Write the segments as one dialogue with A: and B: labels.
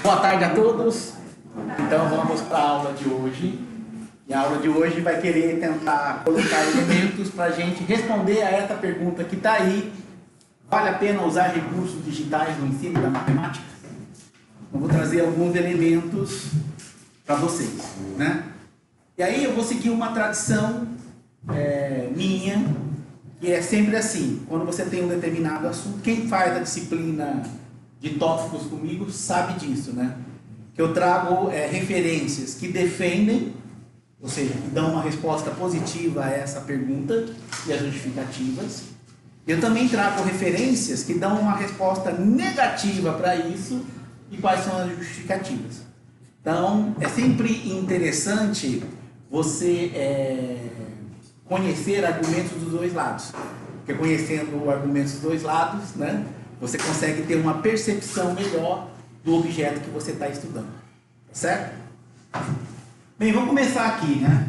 A: Boa tarde a todos. Então vamos para a aula de hoje. E a aula de hoje vai querer tentar colocar elementos para a gente responder a essa pergunta que está aí. Vale a pena usar recursos digitais no ensino da matemática? Eu vou trazer alguns elementos para vocês, né? E aí eu vou seguir uma tradição minha, que é sempre assim: quando você tem um determinado assunto, quem faz a disciplina de tópicos comigo sabe disso, né? Que eu trago referências que defendem, ou seja, que dão uma resposta positiva a essa pergunta e as justificativas. Eu também trago referências que dão uma resposta negativa para isso e quais são as justificativas. Então, é sempre interessante você conhecer argumentos dos dois lados, porque conhecendo argumentos dos dois lados, né, você consegue ter uma percepção melhor do objeto que você está estudando, certo? Bem, vamos começar aqui, né?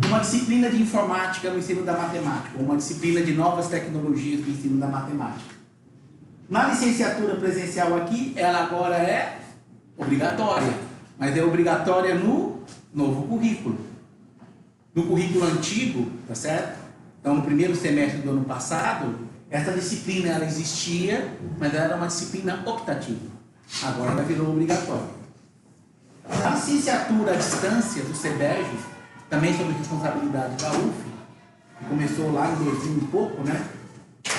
A: Uma disciplina de informática no ensino da matemática, uma disciplina de novas tecnologias do ensino da matemática. Na licenciatura presencial aqui, ela agora é obrigatória, mas é obrigatória no novo currículo. No currículo antigo, tá certo? Então, no primeiro semestre do ano passado, essa disciplina ela existia, mas ela era uma disciplina optativa. Agora ela virou obrigatória. A licenciatura à distância do CEBERJ, também sob responsabilidade da UF, que começou lá em 2000 e pouco, né?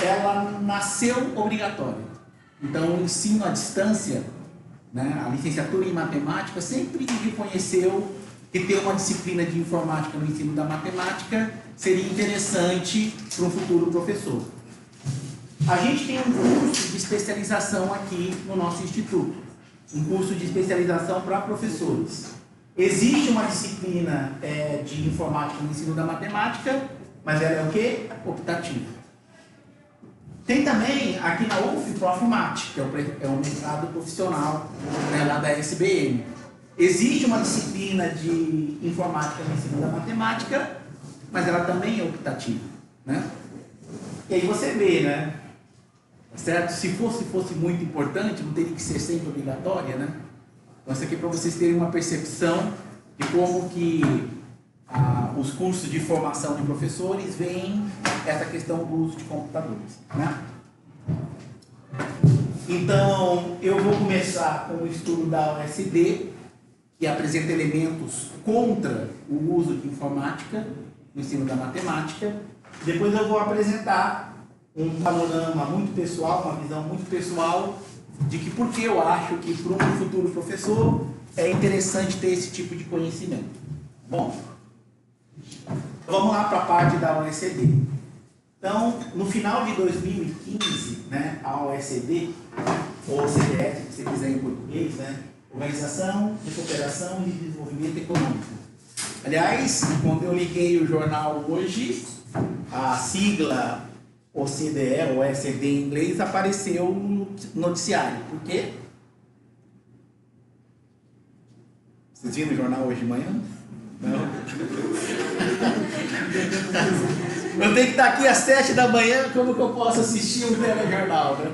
A: Ela nasceu obrigatória. Então, o ensino à distância, né, a licenciatura em matemática sempre reconheceu que ter uma disciplina de informática no ensino da matemática seria interessante para um futuro professor. A gente tem um curso de especialização aqui no nosso instituto, um curso de especialização para professores. Existe uma disciplina de informática no ensino da matemática, mas ela é o quê? Optativa. Tem também aqui na UF Profmat, que é um mestrado profissional, né, lá da SBM. Existe uma disciplina de informática no ensino da matemática, mas ela também é optativa, né? E aí você vê, né? Certo? Se fosse muito importante, não teria que ser sempre obrigatória, né? Então, isso aqui é para vocês terem uma percepção de como que os cursos de formação de professores veem essa questão do uso de computadores, né? Então, eu vou começar com o estudo da OSD, que apresenta elementos contra o uso de informática no ensino da matemática. Depois eu vou apresentar um panorama muito pessoal, uma visão muito pessoal de que por que eu acho que para um futuro professor é interessante ter esse tipo de conhecimento. Bom, vamos lá para a parte da OSD. Então, no final de 2015, né, a OSD, ou CDS, se você quiser em português, né, Organização de Cooperação e Desenvolvimento Econômico. Aliás, quando eu liguei o jornal hoje, a sigla OCDE, ou OSD em inglês, apareceu no noticiário. Por quê? Vocês viram o jornal hoje de manhã? Não? Eu tenho que estar aqui às 7 da manhã, como que eu posso assistir um telejornal, né?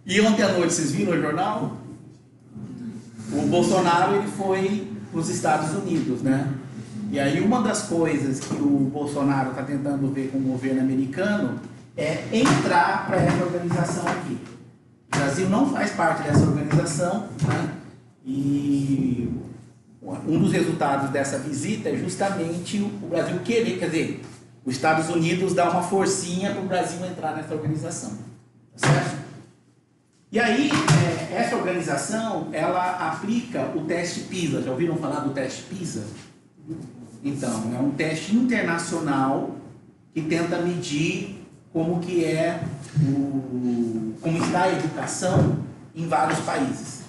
A: E ontem à noite, vocês viram o jornal? O Bolsonaro ele foi para os Estados Unidos, né? E aí uma das coisas que o Bolsonaro está tentando ver com o governo americano é entrar para essa organização aqui. O Brasil não faz parte dessa organização, né? E um dos resultados dessa visita é justamente o Brasil querer, quer dizer, os Estados Unidos dá uma forcinha para o Brasil entrar nessa organização, tá certo? E aí, essa organização, ela aplica o teste PISA. Já ouviram falar do teste PISA? Então, é um teste internacional que tenta medir como está a educação em vários países.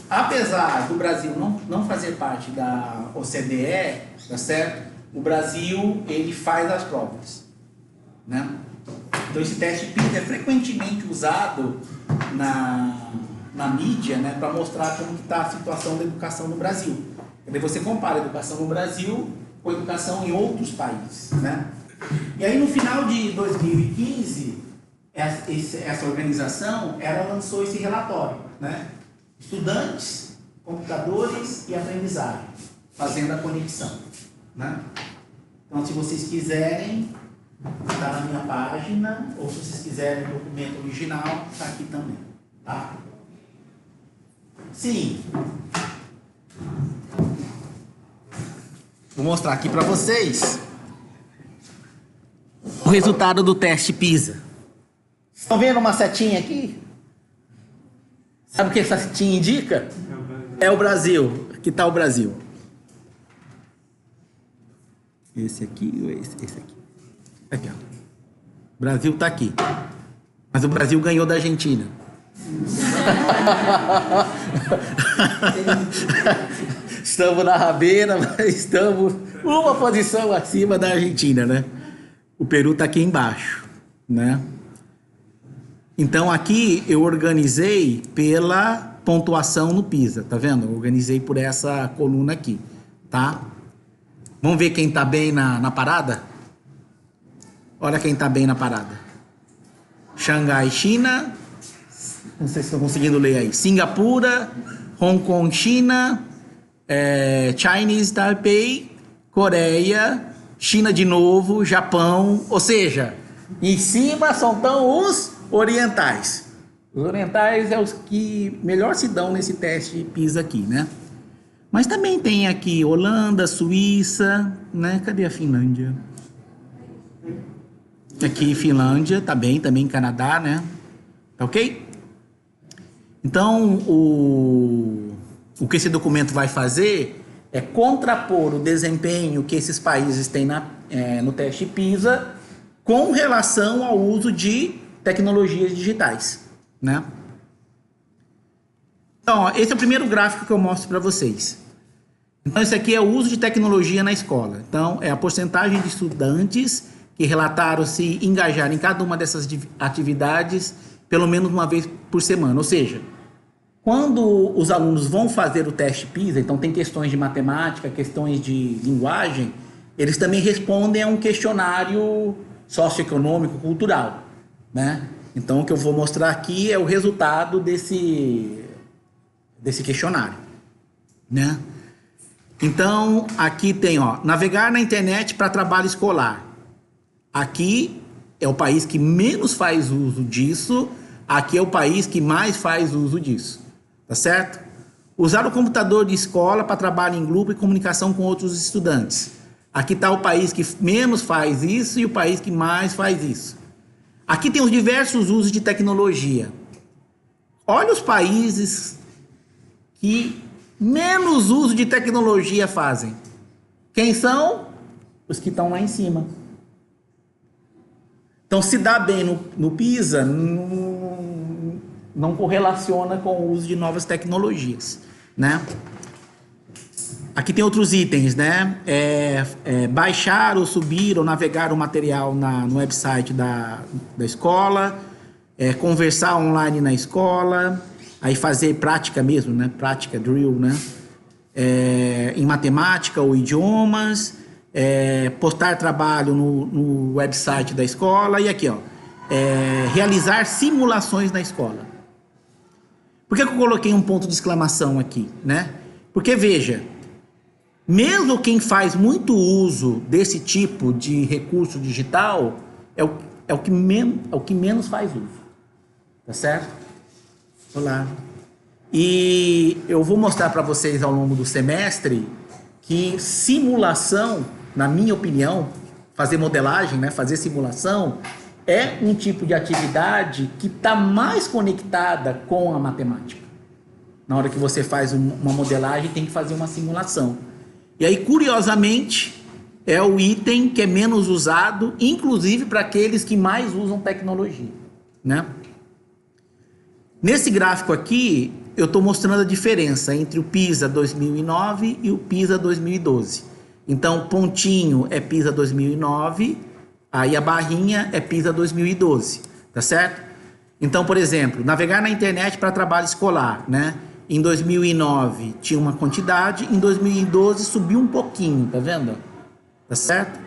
A: Apesar do Brasil não fazer parte da OCDE, tá certo? O Brasil, ele faz as provas, né? Então, esse teste PISA é frequentemente usado na mídia, né, para mostrar como está a situação da educação no Brasil. Quer dizer, você compara a educação no Brasil com a educação em outros países, né? E aí, no final de 2015, essa organização ela lançou esse relatório, né? Estudantes computadores e aprendizagem, fazendo a conexão, né? Então, se vocês quiserem, está na minha página, ou se vocês quiserem o documento original, está aqui também, tá? Sim. Vou mostrar aqui para vocês o resultado do teste PISA. Estão vendo uma setinha aqui? Sabe o que essa setinha indica? É o Brasil. Aqui está o Brasil. Esse aqui ou esse aqui? Aqui, ó. O Brasil está aqui. Mas o Brasil ganhou da Argentina. Estamos na rabeira, mas estamos uma posição acima da Argentina, né? O Peru está aqui embaixo, né? Então aqui eu organizei pela pontuação no PISA, tá vendo? Eu organizei por essa coluna aqui, tá? Vamos ver quem tá bem na parada? Olha quem tá bem na parada. Xangai, China. Não sei se estão conseguindo ler aí. Singapura, Hong Kong, China, Chinese Taipei, Coreia, China de novo, Japão. Ou seja, em cima só estão os orientais. Os orientais é os que melhor se dão nesse teste PISA aqui, né? Mas também tem aqui Holanda, Suíça, né? Cadê a Finlândia? Aqui Finlândia, tá bem, também Canadá, né? Tá ok? Então, o que esse documento vai fazer é contrapor o desempenho que esses países têm no teste PISA com relação ao uso de tecnologias digitais, né? Então, ó, esse é o primeiro gráfico que eu mostro para vocês. Então, esse aqui é o uso de tecnologia na escola. Então, é a porcentagem de estudantes que relataram se engajar em cada uma dessas atividades pelo menos uma vez por semana. Ou seja, quando os alunos vão fazer o teste PISA, então tem questões de matemática, questões de linguagem, eles também respondem a um questionário socioeconômico, cultural, né? Então, o que eu vou mostrar aqui é o resultado desse questionário, né? Então, aqui tem, ó, navegar na internet para trabalho escolar. Aqui é o país que menos faz uso disso, aqui é o país que mais faz uso disso, tá certo? Usar o computador de escola para trabalho em grupo e comunicação com outros estudantes. Aqui está o país que menos faz isso e o país que mais faz isso. Aqui tem os diversos usos de tecnologia. Olha os países que menos uso de tecnologia fazem. Quem são? Os que estão lá em cima. Então, se dá bem no PISA, não correlaciona com o uso de novas tecnologias, né? Aqui tem outros itens, né? Baixar ou subir ou navegar o material no website da escola, conversar online na escola, aí fazer prática mesmo, né? Prática, drill, né? Em matemática ou idiomas, postar trabalho no website da escola e aqui, ó, realizar simulações na escola. Por que eu coloquei um ponto de exclamação aqui, né? Porque, veja, mesmo quem faz muito uso desse tipo de recurso digital é o que menos faz uso, tá certo? Olá. E eu vou mostrar para vocês ao longo do semestre que simulação, na minha opinião, fazer modelagem, né, fazer simulação, é um tipo de atividade que está mais conectada com a matemática. Na hora que você faz uma modelagem, tem que fazer uma simulação. E aí, curiosamente, é o item que é menos usado, inclusive para aqueles que mais usam tecnologia, né? Nesse gráfico aqui, eu estou mostrando a diferença entre o PISA 2009 e o PISA 2012. Então, pontinho é PISA 2009, aí a barrinha é PISA 2012, tá certo? Então, por exemplo, navegar na internet para trabalho escolar, né? Em 2009 tinha uma quantidade, em 2012 subiu um pouquinho, tá vendo? Tá certo?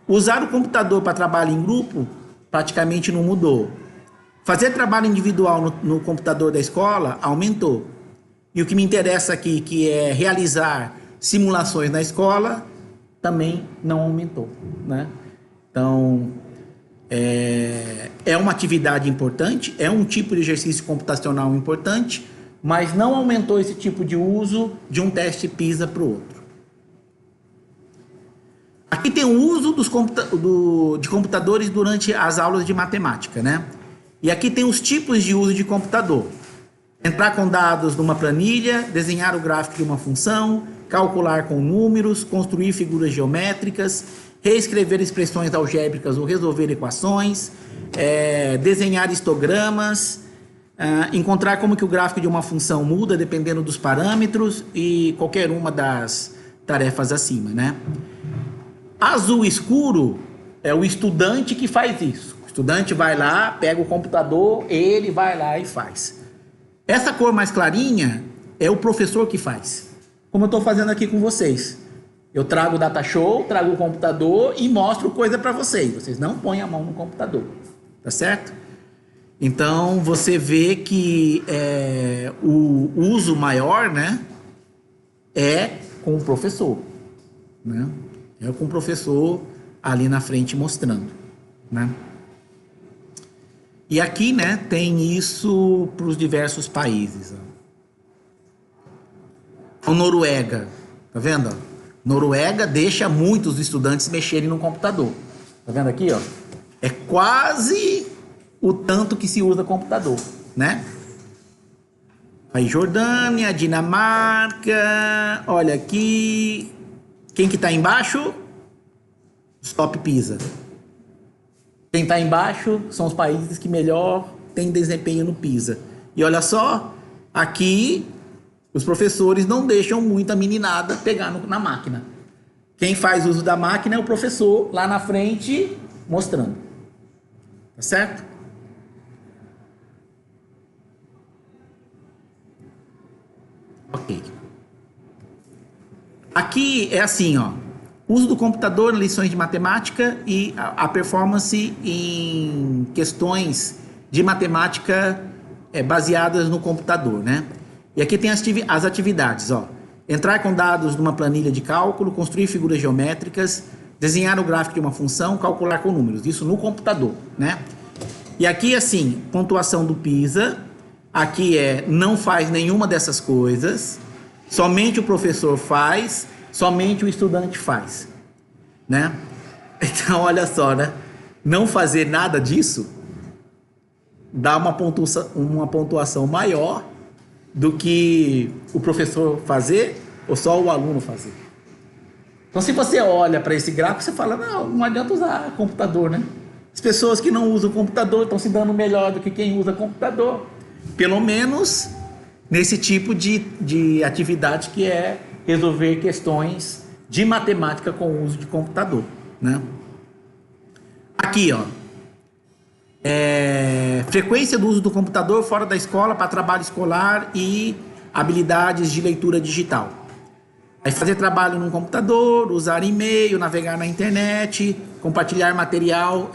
A: Usar o computador para trabalho em grupo praticamente não mudou. Fazer trabalho individual no computador da escola aumentou. E o que me interessa aqui, que é realizar simulações na escola, também não aumentou, né? Então, é uma atividade importante, é um tipo de exercício computacional importante, mas não aumentou esse tipo de uso de um teste PISA para o outro. Aqui tem o uso de computadores durante as aulas de matemática, né? E aqui tem os tipos de uso de computador. Entrar com dados numa planilha, desenhar o gráfico de uma função, calcular com números, construir figuras geométricas, reescrever expressões algébricas ou resolver equações, desenhar histogramas, encontrar como que o gráfico de uma função muda dependendo dos parâmetros e qualquer uma das tarefas acima, né? Azul escuro é o estudante que faz isso. O estudante vai lá, pega o computador, ele vai lá e faz. Essa cor mais clarinha é o professor que faz. Como eu estou fazendo aqui com vocês. Eu trago o data show, trago o computador e mostro coisa para vocês. Vocês não põem a mão no computador. Tá certo? Então, você vê que o uso maior, né, é com o professor. Né? É com o professor ali na frente mostrando. Né? E aqui, né, tem isso para os diversos países. A Noruega, tá vendo? Noruega deixa muitos estudantes mexerem no computador. Tá vendo aqui, ó? É quase o tanto que se usa computador, né? Aí Jordânia, Dinamarca, olha aqui. Quem que tá embaixo? Stop PISA. Quem está embaixo são os países que melhor têm desempenho no PISA. E olha só, aqui os professores não deixam muito a meninada pegar na máquina. Quem faz uso da máquina é o professor lá na frente mostrando. Tá certo? Ok. Aqui é assim, ó. Uso do computador em lições de matemática e a performance em questões de matemática baseadas no computador, né? E aqui tem as atividades, ó. Entrar com dados numa planilha de cálculo, construir figuras geométricas, desenhar o gráfico de uma função, calcular com números. Isso no computador, né? E aqui, assim, pontuação do PISA. Aqui não faz nenhuma dessas coisas. Somente o professor faz. Somente o estudante faz, né? Então, olha só, né? Não fazer nada disso dá uma pontuação maior do que o professor fazer ou só o aluno fazer. Então, se você olha para esse gráfico, você fala, não adianta usar computador, né? As pessoas que não usam computador estão se dando melhor do que quem usa computador. Pelo menos nesse tipo de atividade que é resolver questões de matemática com o uso de computador, né? Aqui, ó, frequência do uso do computador fora da escola para trabalho escolar e habilidades de leitura digital. Aí fazer trabalho no computador, usar e-mail, navegar na internet, compartilhar material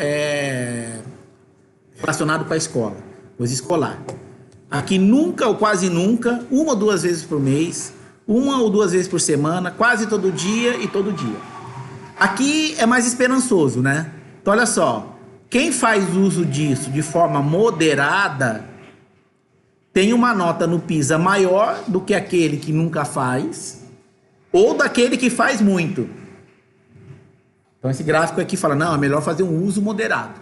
A: relacionado com a escola, coisa escolar. Aqui nunca ou quase nunca, 1 ou 2 vezes por mês, 1 ou 2 vezes por semana, quase todo dia e todo dia. Aqui é mais esperançoso, né? Então, olha só. Quem faz uso disso de forma moderada tem uma nota no PISA maior do que aquele que nunca faz ou daquele que faz muito. Então, esse gráfico aqui fala, não, é melhor fazer um uso moderado.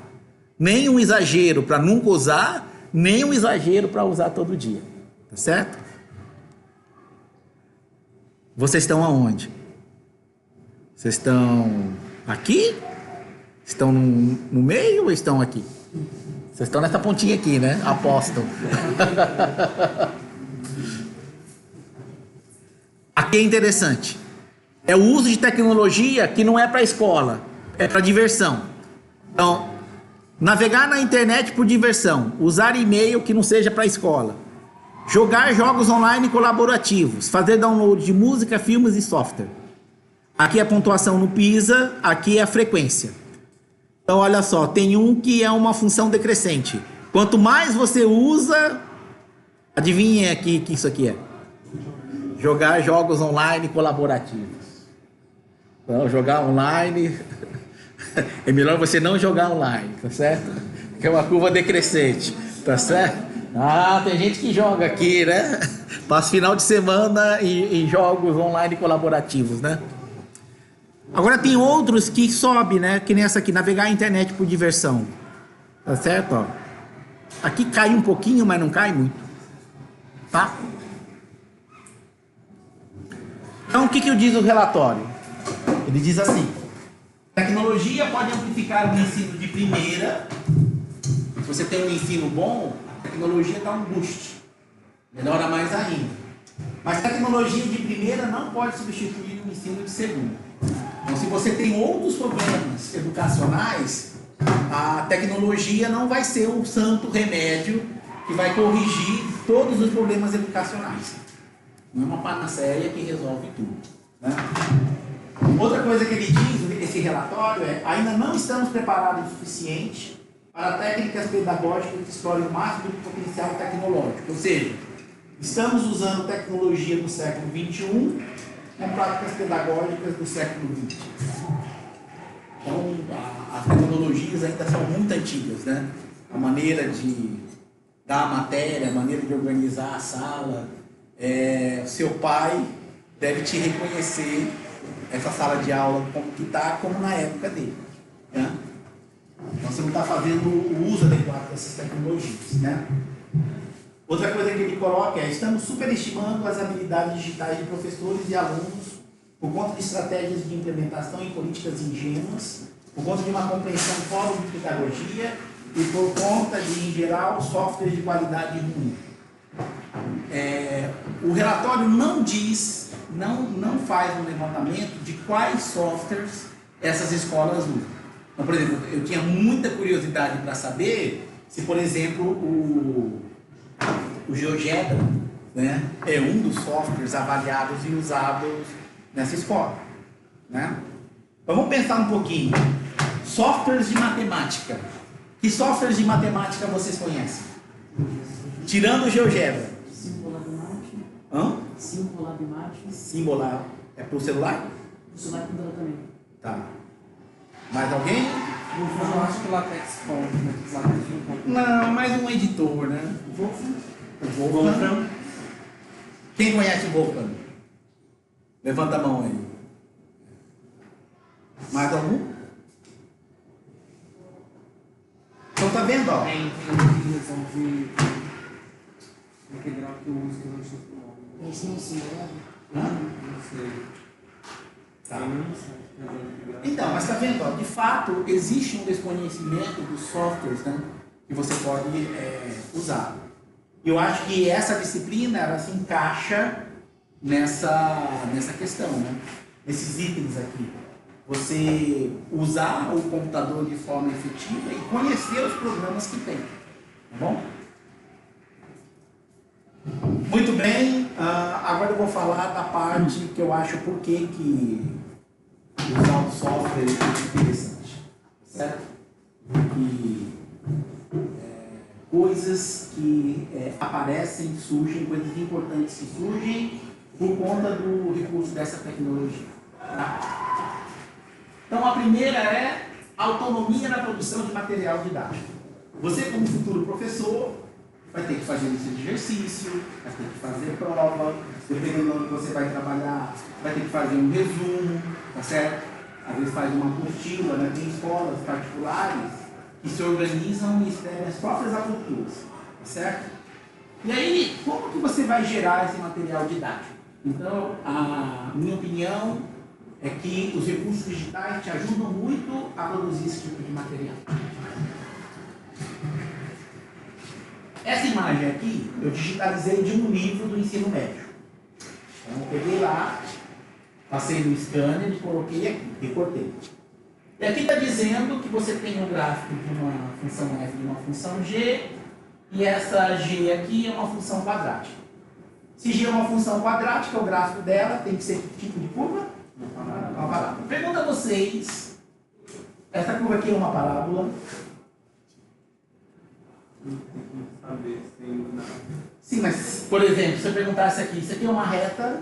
A: Nem um exagero para nunca usar, nem um exagero para usar todo dia. Tá certo? Vocês estão aonde? Vocês estão aqui? Estão no meio ou estão aqui? Vocês estão nessa pontinha aqui, né? Aposto. Aqui é interessante. É o uso de tecnologia que não é para escola, é para diversão. Então, navegar na internet por diversão, usar e-mail que não seja para escola. Jogar jogos online colaborativos, fazer download de música, filmes e software. Aqui é a pontuação no PISA, aqui é a frequência. Então, olha só, tem um que é uma função decrescente. Quanto mais você usa, adivinha aqui que isso aqui é? jogar jogos online colaborativos. Então, jogar online é melhor você não jogar online, tá certo? Que é uma curva decrescente, tá certo? Ah, tem gente que joga aqui, né? Passa final de semana em jogos online colaborativos, né? Agora tem outros que sobe, né? Que nem essa aqui, navegar a internet por diversão. Tá certo? Ó. Aqui cai um pouquinho, mas não cai muito. Tá? Então o que diz o relatório? Ele diz assim: tecnologia pode amplificar o ensino de primeira. Se você tem um ensino bom, a tecnologia dá um boost. Melhora mais ainda. Mas tecnologia de primeira não pode substituir o ensino de segunda. Então, se você tem outros problemas educacionais, a tecnologia não vai ser o santo remédio que vai corrigir todos os problemas educacionais. Não é uma panaceia que resolve tudo, né? Outra coisa que ele diz, esse relatório, é: ainda não estamos preparados o suficiente para técnicas pedagógicas que explorem o máximo do potencial tecnológico. Ou seja, estamos usando tecnologia do século XXI com práticas pedagógicas do século XX. Então, as tecnologias ainda são muito antigas, né? A maneira de dar a matéria, a maneira de organizar a sala. Seu pai deve te reconhecer essa sala de aula como que está, como na época dele, né? Então, você não está fazendo o uso adequado dessas tecnologias, né? Outra coisa que ele coloca é: estamos superestimando as habilidades digitais de professores e alunos por conta de estratégias de implementação e políticas ingênuas, por conta de uma compreensão pobre de pedagogia e por conta de, em geral, softwares de qualidade ruim. O relatório não diz, não faz um levantamento de quais softwares essas escolas usam. Então, por exemplo, eu tinha muita curiosidade para saber se, por exemplo, o GeoGebra, né, é um dos softwares avaliados e usados nessa escola, né? Então, vamos pensar um pouquinho. Softwares de matemática. Que softwares de matemática vocês conhecem? Tirando o GeoGebra. Symbolab é para o celular?
B: O celular com também.
A: Tá. Mais alguém?
B: Eu acho que o LaTeX com.
A: Não, mais um editor, né? O Wolfram. Quem conhece o Wolfram? Levanta a mão aí. Mais algum? Então tá vendo, ó?
B: Tem utilização de integral que eu uso que eu não sei o nome. Esse não se leva? Não sei.
A: Tá. Então, mas tá vendo, ó? De fato, existe um desconhecimento dos softwares, né, que você pode usar. E eu acho que essa disciplina, ela se encaixa nessa questão, né? Nesses itens aqui. Você usar o computador de forma efetiva e conhecer os programas que tem. Tá bom? Muito bem. Agora eu vou falar da parte que eu acho por que usar o software é interessante. Certo? Que coisas que aparecem, surgem, coisas importantes que surgem por conta do recurso dessa tecnologia. Tá? Então, a primeira é autonomia na produção de material didático. Você, como futuro professor, vai ter que fazer lista de exercício, vai ter que fazer prova, dependendo de onde você vai trabalhar, vai ter que fazer um resumo, tá certo? Às vezes faz uma apostila, né? Tem escolas particulares que se organizam e escrevem as próprias apostilas, tá certo? E aí, como que você vai gerar esse material didático? Então, a minha opinião é que os recursos digitais te ajudam muito a produzir esse tipo de material. Essa imagem aqui, eu digitalizei de um livro do ensino médio. Então, eu peguei lá, passei no scanner e coloquei aqui, recortei. E aqui está dizendo que você tem um gráfico de uma função f e uma função g, e essa g aqui é uma função quadrática. Se g é uma função quadrática, o gráfico dela tem que ser que tipo de curva? Uma parábola. Pergunta a vocês, essa curva aqui é uma parábola? Sim, mas, por exemplo, se eu perguntasse aqui, isso aqui é uma reta,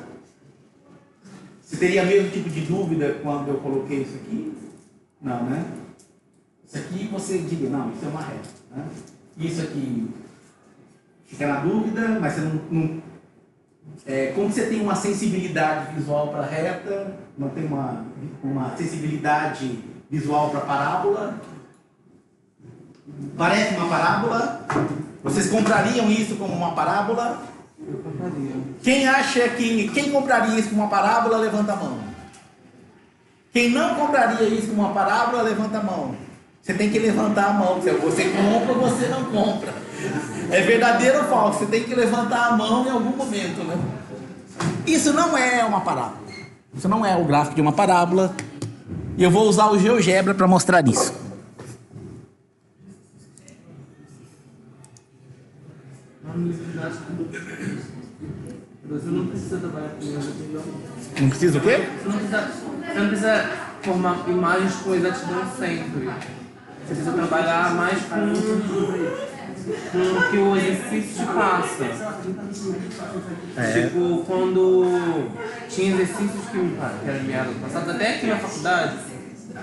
A: você teria mesmo tipo de dúvida quando eu coloquei isso aqui? Não, né? Isso aqui você diria, não, isso é uma reta. Né? Isso aqui fica na dúvida, mas você não como você tem uma sensibilidade visual para reta, não tem uma sensibilidade visual para parábola, parece uma parábola, vocês comprariam isso como uma parábola?
B: Eu compraria.
A: Quem compraria isso como uma parábola, levanta a mão. Quem não compraria isso como uma parábola, levanta a mão. Você tem que levantar a mão, você compra ou você não compra. É verdadeiro ou falso? Você tem que levantar a mão em algum momento, né? Isso não é uma parábola. Isso não é o gráfico de uma parábola. E eu vou usar o GeoGebra para mostrar isso.
B: Você não precisa trabalhar com isso.
A: Não precisa o quê?
B: Você não precisa formar imagens com exatidão sempre. Você precisa trabalhar mais com o que o exercício te passa. Tipo, quando tinha exercícios que eram meados passados, até aqui na faculdade,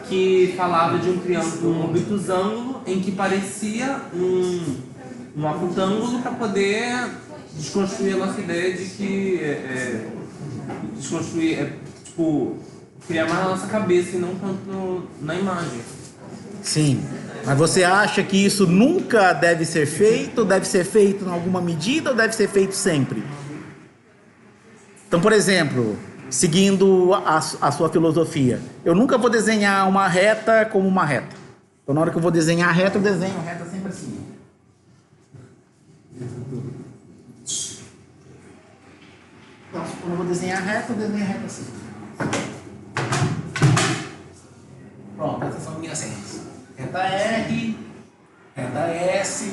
B: que falava de um triângulo, um obtusângulo, em que parecia um acutângulo para poder desconstruir a nossa ideia de que tipo, criar mais na nossa cabeça e não tanto na imagem.
A: Sim, mas você acha que isso nunca deve ser feito em alguma medida ou deve ser feito sempre? Então, por exemplo, seguindo a sua filosofia, eu nunca vou desenhar uma reta como uma reta. Então, na hora que eu vou desenhar a reta, eu desenho a reta sempre assim. Então, quando eu vou desenhar a reta, eu desenho a reta assim. Pronto, essas são minhas retas. Reta R, reta S.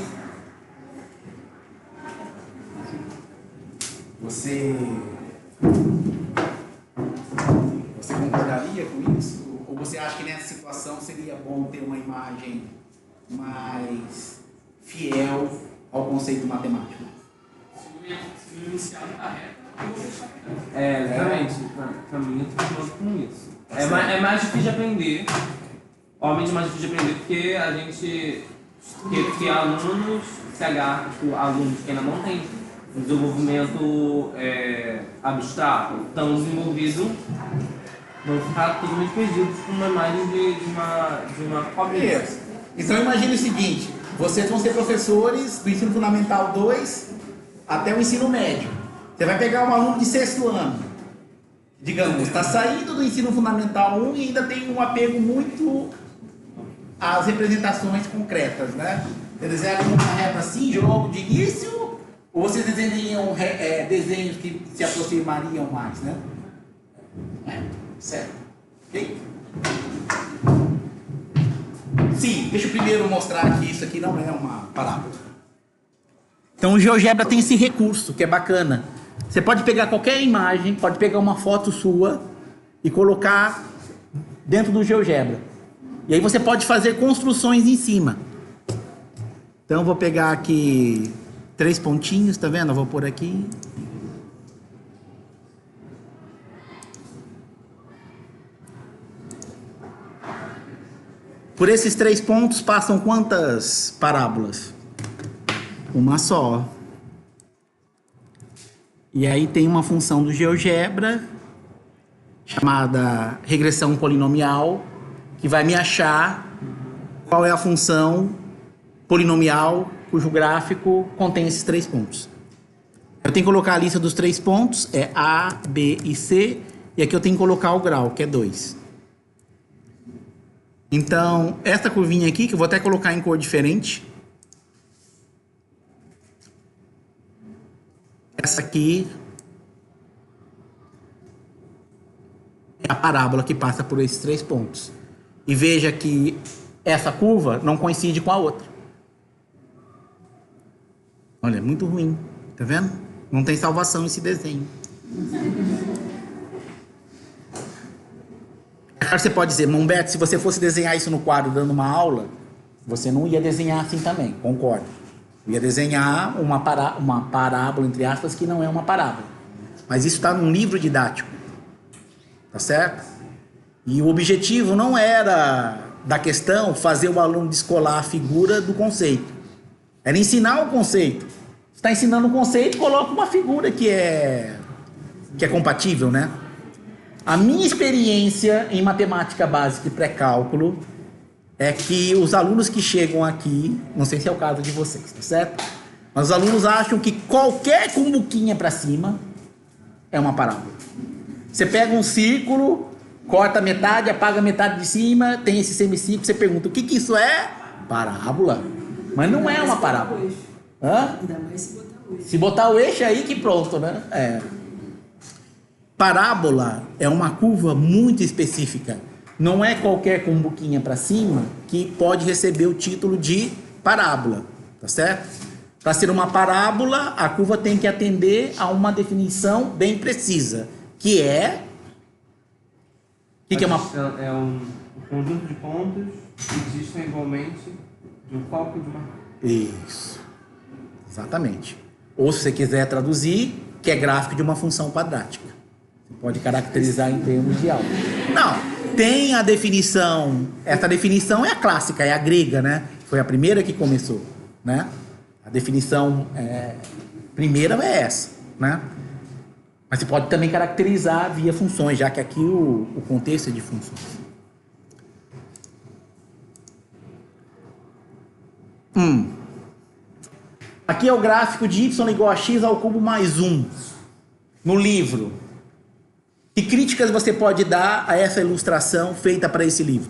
A: Você concordaria com isso? Ou você acha que nessa situação seria bom ter uma imagem mais fiel ao conceito matemático?
C: Se o iniciado da reta, eu vou deixar.
B: Exatamente. Pra mim, eu tô falando com isso. É mais difícil de aprender. Obviamente mais difícil de aprender porque a gente... Porque alunos se agarram, alunos que ainda não têm um desenvolvimento abstrato, tão desenvolvido, vão ficar totalmente perdidos com uma imagem de uma cobrinha.
A: Então imagine o seguinte, vocês vão ser professores do ensino fundamental 2 até o ensino médio. Você vai pegar um aluno de 6º ano, digamos, está saindo do ensino fundamental 1 e ainda tem um apego muito às representações concretas, né? Você desenha uma reta assim, logo de início, ou vocês desenham desenhos que se aproximariam mais, né? Certo. Ok? Sim, deixa eu primeiro mostrar que isso aqui não é uma parábola. Então o GeoGebra tem esse recurso que é bacana. Você pode pegar qualquer imagem, pode pegar uma foto sua e colocar dentro do GeoGebra. E aí você pode fazer construções em cima. Então eu vou pegar aqui 3 pontinhos, tá vendo? Eu vou pôr aqui. Por esses 3 pontos passam quantas parábolas? Uma só. E aí tem uma função do GeoGebra chamada regressão polinomial, que vai me achar qual é a função polinomial cujo gráfico contém esses 3 pontos. Eu tenho que colocar a lista dos 3 pontos, é A, B e C, e aqui eu tenho que colocar o grau, que é 2. Então, essa curvinha aqui, que eu vou até colocar em cor diferente, essa aqui é a parábola que passa por esses 3 pontos. E veja que essa curva não coincide com a outra. Olha, é muito ruim. Tá vendo? Não tem salvação esse desenho. Claro, você pode dizer, Humberto, se você fosse desenhar isso no quadro dando uma aula, você não ia desenhar assim também, concordo. Eu ia desenhar uma parábola, entre aspas, que não é uma parábola. Mas isso está num livro didático. Tá certo? E o objetivo não era da questão fazer o aluno descolar a figura do conceito. Era ensinar o conceito. Você está ensinando o conceito, coloca uma figura que é compatível, né? A minha experiência em matemática básica e pré-cálculo é que os alunos que chegam aqui, não sei se é o caso de vocês, tá certo? Mas os alunos acham que qualquer cumbuquinha para cima é uma parábola. Você pega um círculo, corta metade, apaga metade de cima, tem esse semicírculo, você pergunta, o que isso é? Parábola. Mas não é uma parábola. Hã?
D: Ainda mais se botar o eixo.
A: Se botar o eixo aí que pronto, né? É. Parábola é uma curva muito específica. Não é qualquer cumbuquinha para cima que pode receber o título de parábola, tá certo? Para ser uma parábola, a curva tem que atender a uma definição bem precisa, que é... O que é uma...
B: É um conjunto de pontos que distam igualmente de um foco e de uma...
A: Isso. Exatamente. Ou se você quiser traduzir, que é gráfico de uma função quadrática. Você pode caracterizar em termos de álgebra. Não, tem a definição, essa definição é a clássica, é a grega, né? Foi a primeira que começou, né? A definição primeira é essa, né? Mas você pode também caracterizar via funções, já que aqui o contexto é de funções. Aqui é o gráfico de y igual a x ao cubo mais 1 no livro. Que críticas você pode dar a essa ilustração feita para esse livro?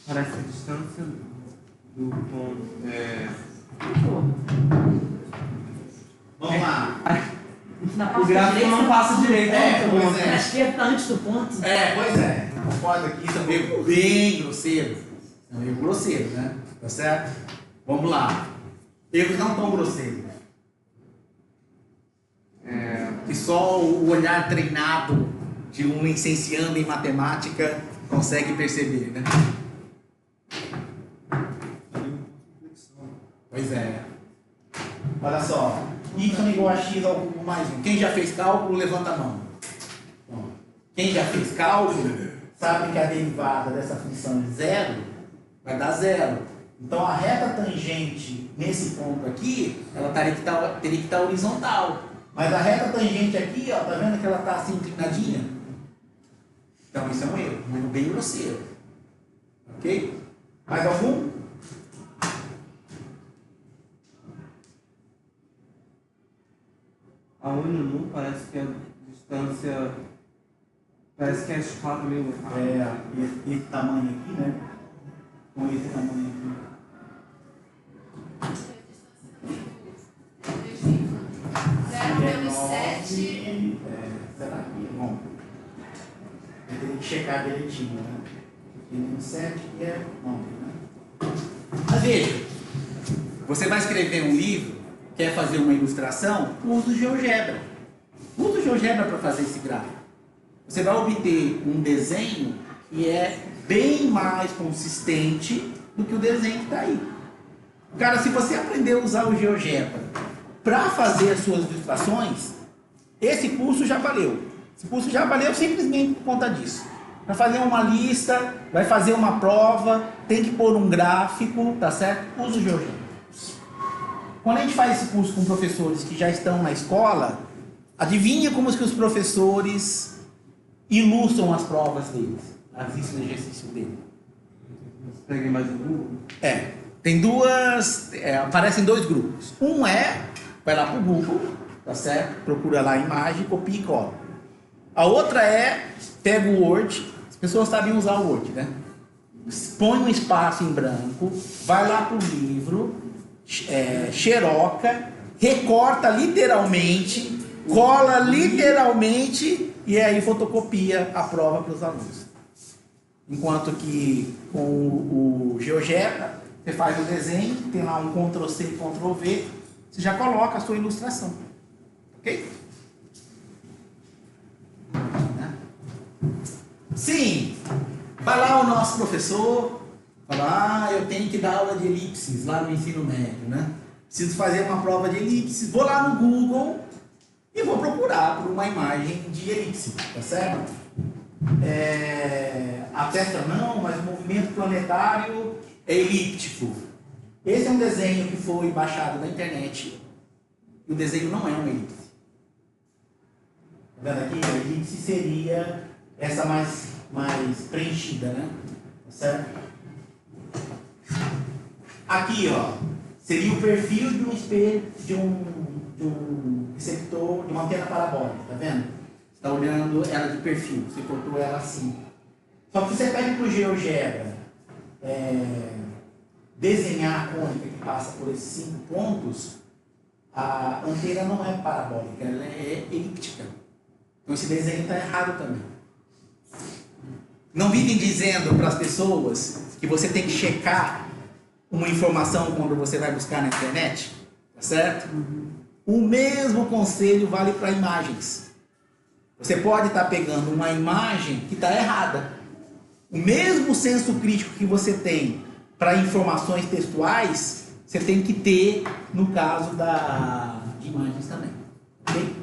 B: Parece a distância do ponto.
A: Vamos lá.
B: O gráfico não passa direito.
A: Pois é.
D: Acho que é antes do ponto.
A: Pois é. Concordo aqui, são meio bem grosseiros. São meio grosseiros, né? Tá certo? Vamos lá. Erros não tão grosseiros. Que só o olhar treinado de um licenciando em matemática consegue perceber, né? Pois é. Olha só. Y igual a x ao cubo mais 1. Quem já fez cálculo, levanta a mão. Bom, quem já fez cálculo, sabe que a derivada dessa função de zero vai dar zero. Então a reta tangente nesse ponto aqui, ela teria que estar horizontal. Mas a reta tangente aqui, ó, tá vendo que ela está assim inclinadinha? Então isso é um erro, um erro bem grosseiro. Ok? Mais algum?
B: A nu parece que a distância. Parece que a escala é meio errada.
A: Esse tamanho aqui, né? Com esse tamanho aqui. Será que? Bom, eu teria que checar direitinho, né? Porque 7 é 9, né? Mas veja, você vai escrever um livro, quer fazer uma ilustração, usa o GeoGebra. Usa o GeoGebra para fazer esse gráfico. Você vai obter um desenho que é bem mais consistente do que o desenho que está aí. Cara, se você aprender a usar o GeoGebra para fazer as suas ilustrações, esse curso já valeu. Esse curso já valeu simplesmente por conta disso. Vai fazer uma lista, vai fazer uma prova, tem que pôr um gráfico, tá certo? Usa o GeoGebra. Quando a gente faz esse curso com professores que já estão na escola, adivinha como que os professores ilustram as provas deles, as listas de exercício deles?
B: Peguei mais um Google?
A: Tem duas, aparecem dois grupos. Um vai lá pro Google, tá certo? Procura lá a imagem, copia e cola. A outra pega o Word, as pessoas sabem usar o Word, né? Põe um espaço em branco, vai lá pro livro, xeroca, recorta literalmente, cola literalmente e aí fotocopia a prova para os alunos. Enquanto que com o GeoGebra, você faz o desenho, tem lá um Ctrl+C e Ctrl+V, você já coloca a sua ilustração. Ok? Sim, vai lá o nosso professor, fala, eu tenho que dar aula de elipses lá no ensino médio, né? Preciso fazer uma prova de elipse. Vou lá no Google e vou procurar por uma imagem de elipse, tá certo? A Terra não, mas o movimento planetário é elíptico. Esse é um desenho que foi baixado da internet e o desenho não é uma elipse. Tá vendo aqui? A elipse seria essa mais preenchida, né? Tá certo? Aqui, ó, seria o perfil de um espelho, de um receptor, de uma antena parabólica, tá vendo? Você está olhando ela de perfil, você cortou ela assim. Só que você pede para o GeoGebra desenhar a cônica que passa por esses 5 pontos, a antena não é parabólica, ela é elíptica. Então esse desenho está errado também. Não vivem dizendo para as pessoas que você tem que checar uma informação quando você vai buscar na internet, tá certo? O mesmo conselho vale para imagens. Você pode estar pegando uma imagem que está errada. O mesmo senso crítico que você tem para informações textuais, você tem que ter no caso de imagens também. Ok?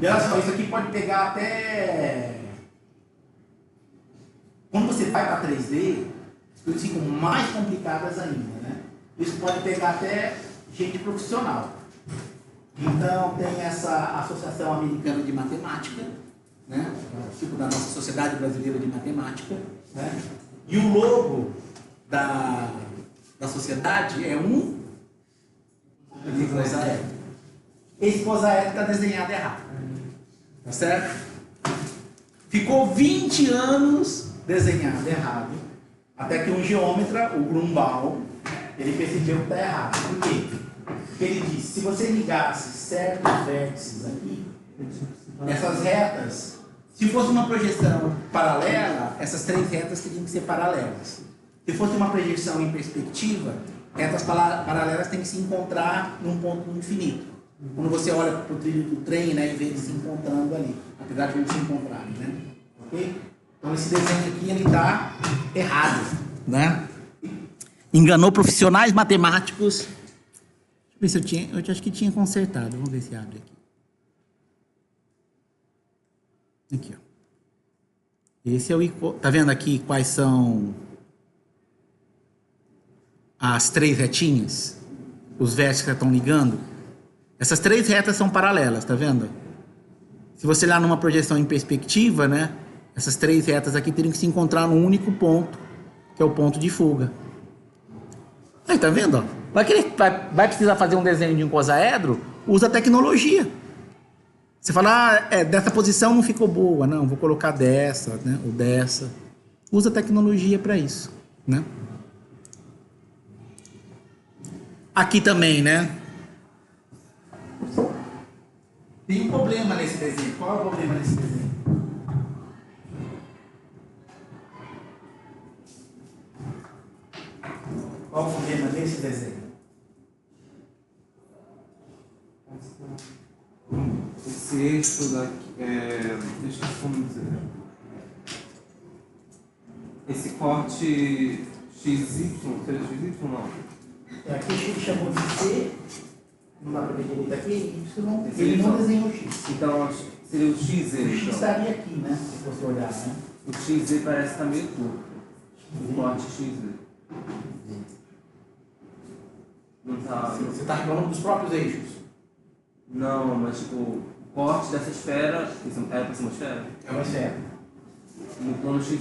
A: E olha só, isso aqui pode pegar até... Quando você vai para 3D, as coisas ficam mais complicadas ainda, né? Isso pode pegar até gente profissional. Então, tem essa Associação Americana de Matemática, né? Tipo da nossa Sociedade Brasileira de Matemática, né? E o logo da sociedade é um icosaedro. Esse icosaedro está desenhado errado. Tá certo? Ficou 20 anos desenhado errado, até que um geômetra, o Grunbaum, ele percebeu que está errado. Por quê? Porque ele disse, se você ligasse certos vértices aqui, essas retas, se fosse uma projeção paralela, essas 3 retas teriam que ser paralelas. Se fosse uma projeção em perspectiva, retas paralelas têm que se encontrar num ponto infinito. Quando você olha para o trilho do trem, né, e vê eles se encontrando ali, apesar de não se encontrarem, né? Ok? Então esse desenho aqui, ele está errado, né? Enganou profissionais matemáticos. Deixa eu ver se eu acho que tinha consertado. Vamos ver se abre aqui. Aqui, ó. Esse é o... Tá vendo aqui quais são as 3 retinhas? Os vértices que estão ligando? Essas 3 retas são paralelas, tá vendo? Se você olhar numa projeção em perspectiva, né? Essas 3 retas aqui teriam que se encontrar num único ponto, que é o ponto de fuga. Aí, tá vendo? Ó? Vai precisar fazer um desenho de um icosaedro? Usa tecnologia. Você fala, dessa posição não ficou boa. Não, vou colocar dessa, né? Ou dessa. Usa tecnologia para isso, né? Aqui também, né? Tem um problema nesse desenho. Qual é o problema nesse desenho? Qual o problema desse desenho?
B: Esse eixo daqui, deixa eu como dizer. Esse corte XY, seria XY não?
A: Aqui ele chamou de C, não dá para ver direito aqui, Y, ele não desenhou o X.
B: Então seria o XZ.
A: O X
B: então.
A: estaria aqui, né? Se você olhar, né?
B: O XZ parece estar meio curto. O corte XZ. Não tá.
A: Você está reclamando dos próprios eixos.
B: Não, mas tipo, o corte dessa esfera. Isso era para ser uma esfera?
A: É uma esfera.
B: No plano XZ.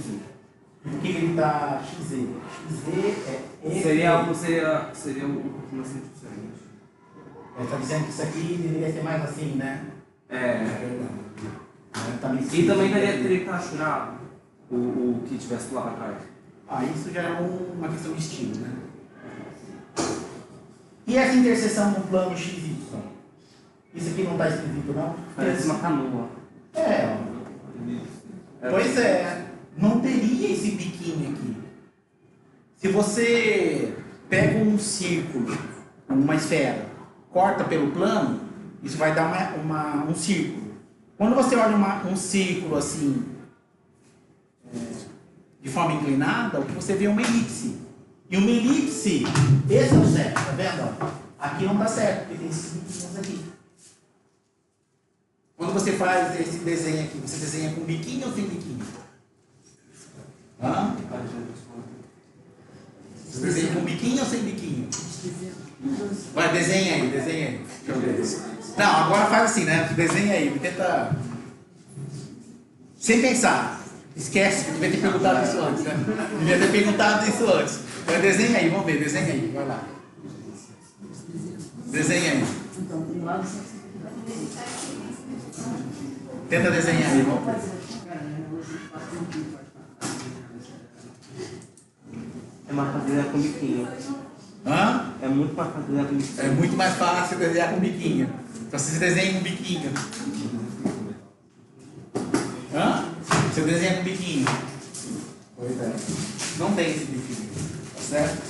A: Por que ele está XZ? XZ é esse.
B: Seria algo, seria um pouquinho assim diferente.
A: Ele está dizendo que isso aqui deveria ser mais assim, né?
B: É.
A: Verdade.
B: E também teria que capturar o que tivesse lá para trás.
A: Isso já é uma questão de estilo, né? E essa interseção no plano XY? Isso aqui não está escrito, não?
B: Parece uma canoa.
A: Pois é. Não teria esse biquinho aqui. Se você pega um círculo, uma esfera, corta pelo plano, isso vai dar um círculo. Quando você olha um círculo assim, de forma inclinada, o que você vê é uma elipse. E uma elipse, esse é o certo, tá vendo? Ó? Aqui não tá certo, porque tem esses biquinhos aqui. Quando você faz esse desenho aqui, você desenha com biquinho ou sem biquinho? Hã? Você desenha com biquinho ou sem biquinho? Vai, desenha aí. Deixa eu ver. Não, agora faz assim, né? Desenha aí, tenta... Sem pensar. Esquece, que devia ter perguntado isso antes, né? Devia ter perguntado isso antes. Mas desenha aí, vamos ver, desenha aí, vai lá. Desenha aí. Tenta desenhar aí, vamos ver.
B: É mais fácil desenhar com biquinho.
A: Hã?
B: É muito mais fácil desenhar com biquinho.
A: É muito mais fácil desenhar com biquinho. Então você desenha com biquinho. Hã? Você desenha com biquinho. Pois é. Não tem esse biquinho. Tá certo?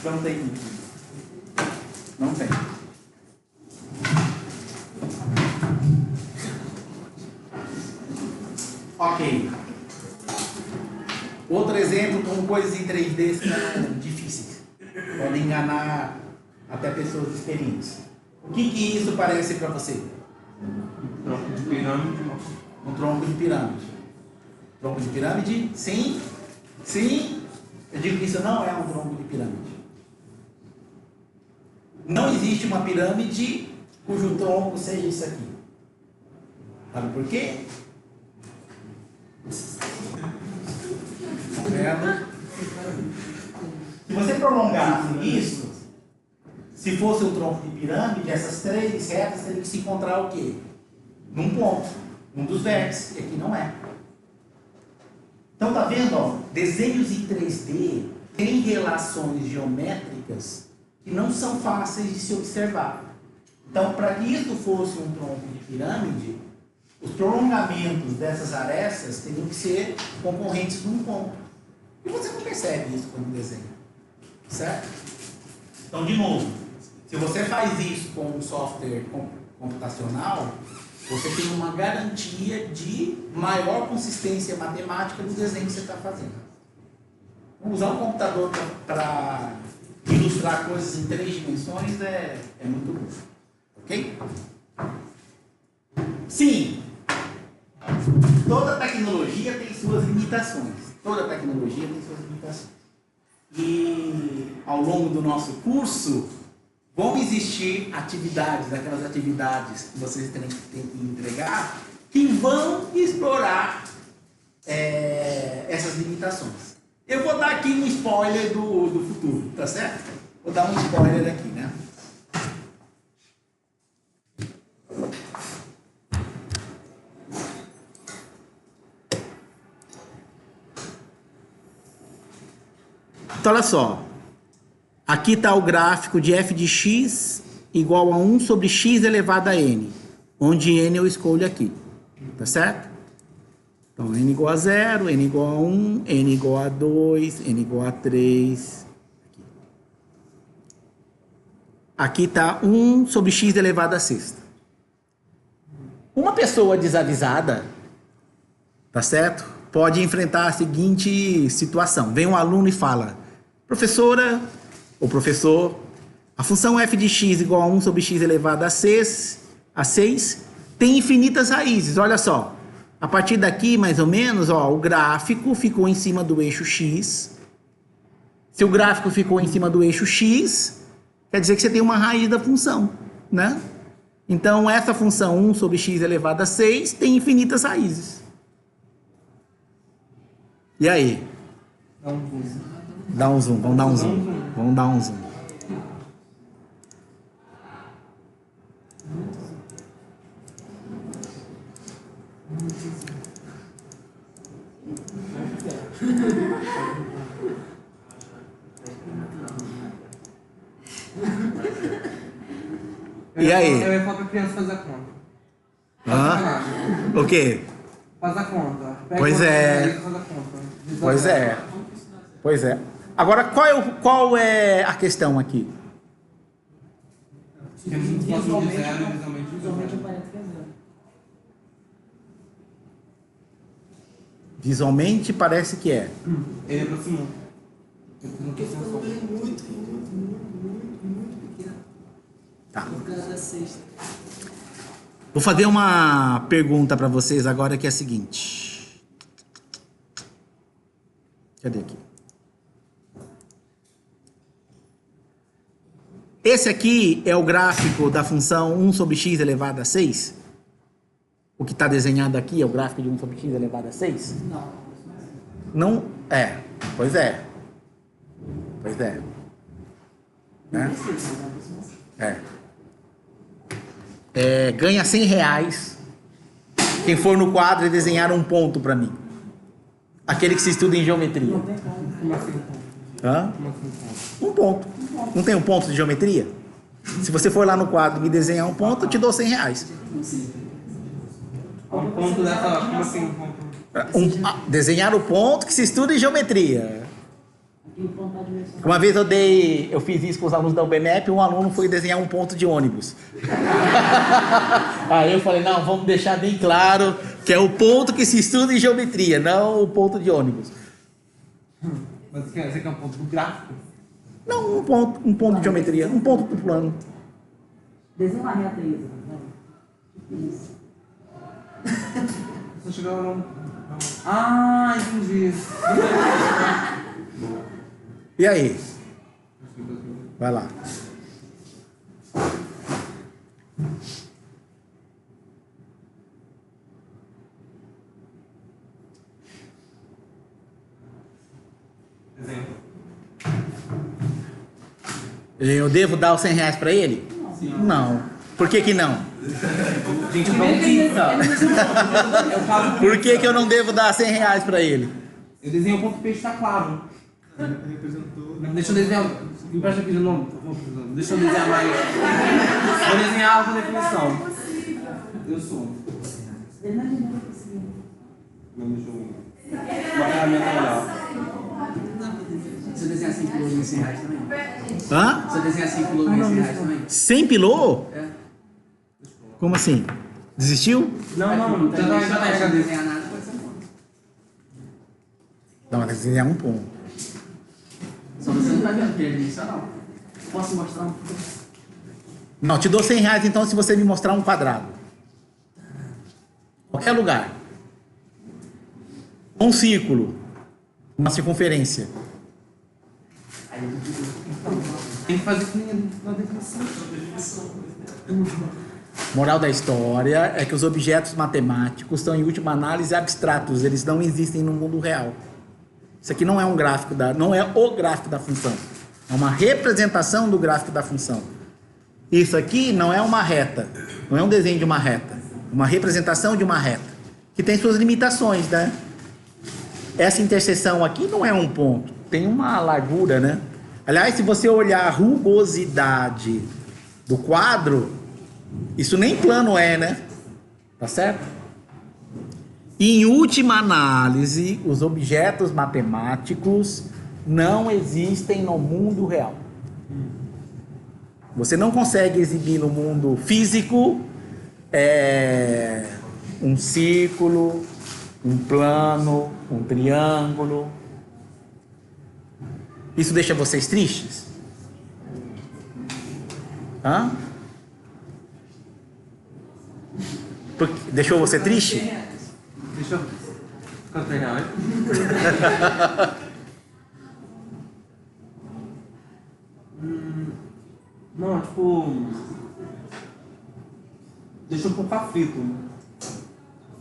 A: Não tem biquinho. Não tem. Ok. Outro exemplo com coisas em 3D são difíceis. Podem enganar até pessoas experientes. O que isso parece para você?
B: Tronco de pirâmide.
A: Um tronco de pirâmide. Tronco de pirâmide? Sim? Sim? Eu digo que isso não é um tronco de pirâmide. Não existe uma pirâmide cujo tronco seja isso aqui. Sabe por quê? Tá vendo? Se você prolongasse isso, se fosse um tronco de pirâmide, essas três retas teriam que se encontrar o quê? Num ponto, um dos vértices, que aqui não é. Então tá vendo, ó, desenhos em 3D têm relações geométricas que não são fáceis de se observar. Então, para que isso fosse um tronco de pirâmide, os prolongamentos dessas arestas teriam que ser concorrentes num ponto. E você não percebe isso quando desenha. Certo? Então, de novo, se você faz isso com um software computacional, você tem uma garantia de maior consistência matemática no desenho que você está fazendo. Usar um computador para ilustrar coisas em 3 dimensões é muito bom. Ok? Sim, toda tecnologia tem suas limitações. Toda tecnologia tem suas limitações. E ao longo do nosso curso, vão existir atividades, aquelas atividades que vocês têm que entregar, que vão explorar essas limitações. Eu vou dar aqui um spoiler do futuro, tá certo? Vou dar um spoiler aqui, né? Então, olha só. Aqui está o gráfico de f de x igual a 1 sobre x elevado a n, onde n eu escolho aqui, tá certo? Então, n igual a 0, n igual a 1, n igual a 2, n igual a 3. Aqui está 1 sobre x elevado a sexta. Uma pessoa desavisada, tá certo? Pode enfrentar a seguinte situação. Vem um aluno e fala: professora ou professor, a função f de x igual a 1 sobre x elevado a 6 tem infinitas raízes. Olha só, a partir daqui, mais ou menos, ó, o gráfico ficou em cima do eixo x. Se o gráfico ficou em cima do eixo x, quer dizer que você tem uma raiz da função, né? Então, essa função 1 sobre x elevado a 6 tem infinitas raízes. E aí? Dá um zoom, vamos dar um zoom. Vamos dar um zoom. E aí?
B: Eu ia falar pra criança fazer a conta.
A: Hã? O quê?
B: Faz a conta.
A: Pois é.
B: Faz a conta.
A: Pois é. Pois é. Agora, qual é a questão aqui?
B: Visualmente
D: aparece que é 0.
A: Visualmente parece que é.
B: Ele aproximou.
D: Porque ficou um número muito pequeno.
A: Tá.
D: Por causa da sexta.
A: Vou fazer uma pergunta para vocês agora que é a seguinte. Cadê aqui? Esse aqui é o gráfico da função 1 sobre x elevado a 6? O que está desenhado aqui é o gráfico de 1 sobre x elevado a 6?
D: Não.
A: Não é. Pois é. Pois é. Né? Ganha R$100 quem for no quadro e desenhar um ponto para mim. Aquele que se estuda em geometria.
D: Não tem como.
B: Como assim?
A: Hã?
B: Como assim?
A: Um ponto. Não tem um ponto de geometria? Se você for lá no quadro e me desenhar um ponto, eu te dou R$100.
B: Um ponto dessa. Como assim? Um ponto?
A: Desenhar o ponto que se estuda em geometria.
D: Aqui o ponto tá dimensional.
A: Uma vez eu fiz isso com os alunos da UBMEP, um aluno foi desenhar um ponto de ônibus. Aí eu falei, não, vamos deixar bem claro que é o ponto que se estuda em geometria, não o ponto de ônibus.
B: Mas você quer um ponto do gráfico?
A: Não, um ponto de geometria, um ponto do plano.
D: Desenha uma reta aí, isso.
B: Só chegou não. Ah, entendi.
A: E aí? Vai lá.
B: Exemplo.
A: Eu devo dar os R$100 para ele? Não. Por que não?
B: Gente, não pizza. Eu faço.
A: Por que eu não devo dar R$100 para ele?
B: Eu desenhei o ponto peixe, tá claro. Deixa eu desenhar. Me presta aqui de novo. Deixa eu desenhar mais. Vou desenhar alta definição. Eu sou.
D: Ele não é possível.
B: Não, deixa eu. Uma ferramenta melhor.
D: Se eu desenhar 5 quilos em R$100 também?
A: Hã?
D: Se eu desenhar 5 quilos em R$100 também?
A: 100 pilô?
D: É.
A: Como assim? Desistiu?
B: Não, já tá
D: Se eu não
B: HD.
D: desenhar nada, pode ser um ponto.
A: Não, mas desenhar um ponto.
D: Só você não tá vendo, porque é dimensional. Posso mostrar um pouco?
A: Não, te dou R$100 então se você me mostrar um quadrado. Qualquer lugar. Um círculo. Uma circunferência.
B: Tem que fazer com a definição.
A: Moral da história é que os objetos matemáticos são, em última análise, abstratos. Eles não existem no mundo real. Isso aqui não é um gráfico não é o gráfico da função. É uma representação do gráfico da função. Isso aqui não é uma reta. Não é um desenho de uma reta. Uma representação de uma reta. Que tem suas limitações, né? Essa interseção aqui não é um ponto. Tem uma largura, né? Aliás, se você olhar a rugosidade do quadro, isso nem plano é, né? Tá certo? E, em última análise, os objetos matemáticos não existem no mundo real. Você não consegue exibir no mundo físico um círculo, um plano, um triângulo. Isso deixa vocês tristes? Hã? Deixou você triste?
B: Deixa eu. Quanto R$100? Não, tipo. Deixa eu pouco aflito.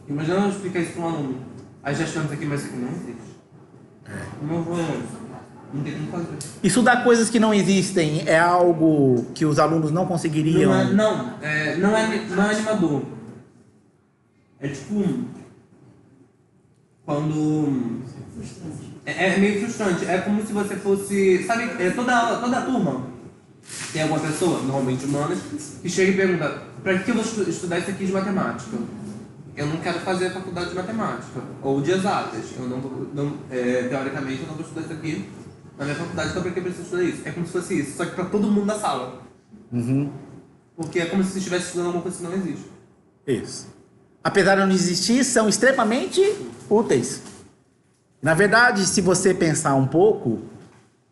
B: Imagina eu explicar isso para um aluno. Aí já estamos aqui, mas isso aqui não existe. Não vou. Não tem como fazer.
A: Estudar coisas que não existem é algo que os alunos não conseguiriam.
B: Não é animador. É tipo. Quando. É meio frustrante. É como se você fosse. Sabe, toda turma tem alguma pessoa, normalmente humanas, que chega e pergunta: pra que eu vou estudar isso aqui de matemática? Eu não quero fazer faculdade de matemática. Ou de exatas. Teoricamente eu não vou estudar isso aqui na minha faculdade, então pra que eu preciso estudar isso? É como se fosse isso, só que pra todo mundo da sala.
A: Uhum.
B: Porque é como se você estivesse estudando alguma coisa que não existe.
A: Isso. Apesar de não existir, são extremamente úteis. Na verdade, se você pensar um pouco,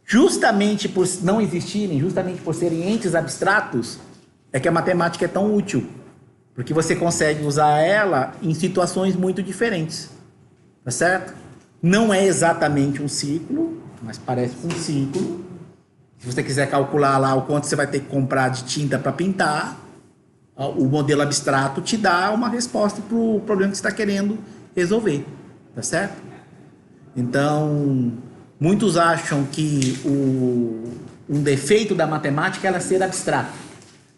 A: Justamente por não existirem, justamente por serem entes abstratos, é que a matemática é tão útil. Porque você consegue usar ela em situações muito diferentes. Tá certo? Não é exatamente um círculo, mas parece um círculo. Se você quiser calcular lá o quanto você vai ter que comprar de tinta para pintar, o modelo abstrato te dá uma resposta para o problema que você está querendo resolver. Tá certo? Então, muitos acham que um defeito da matemática é ela ser abstrata.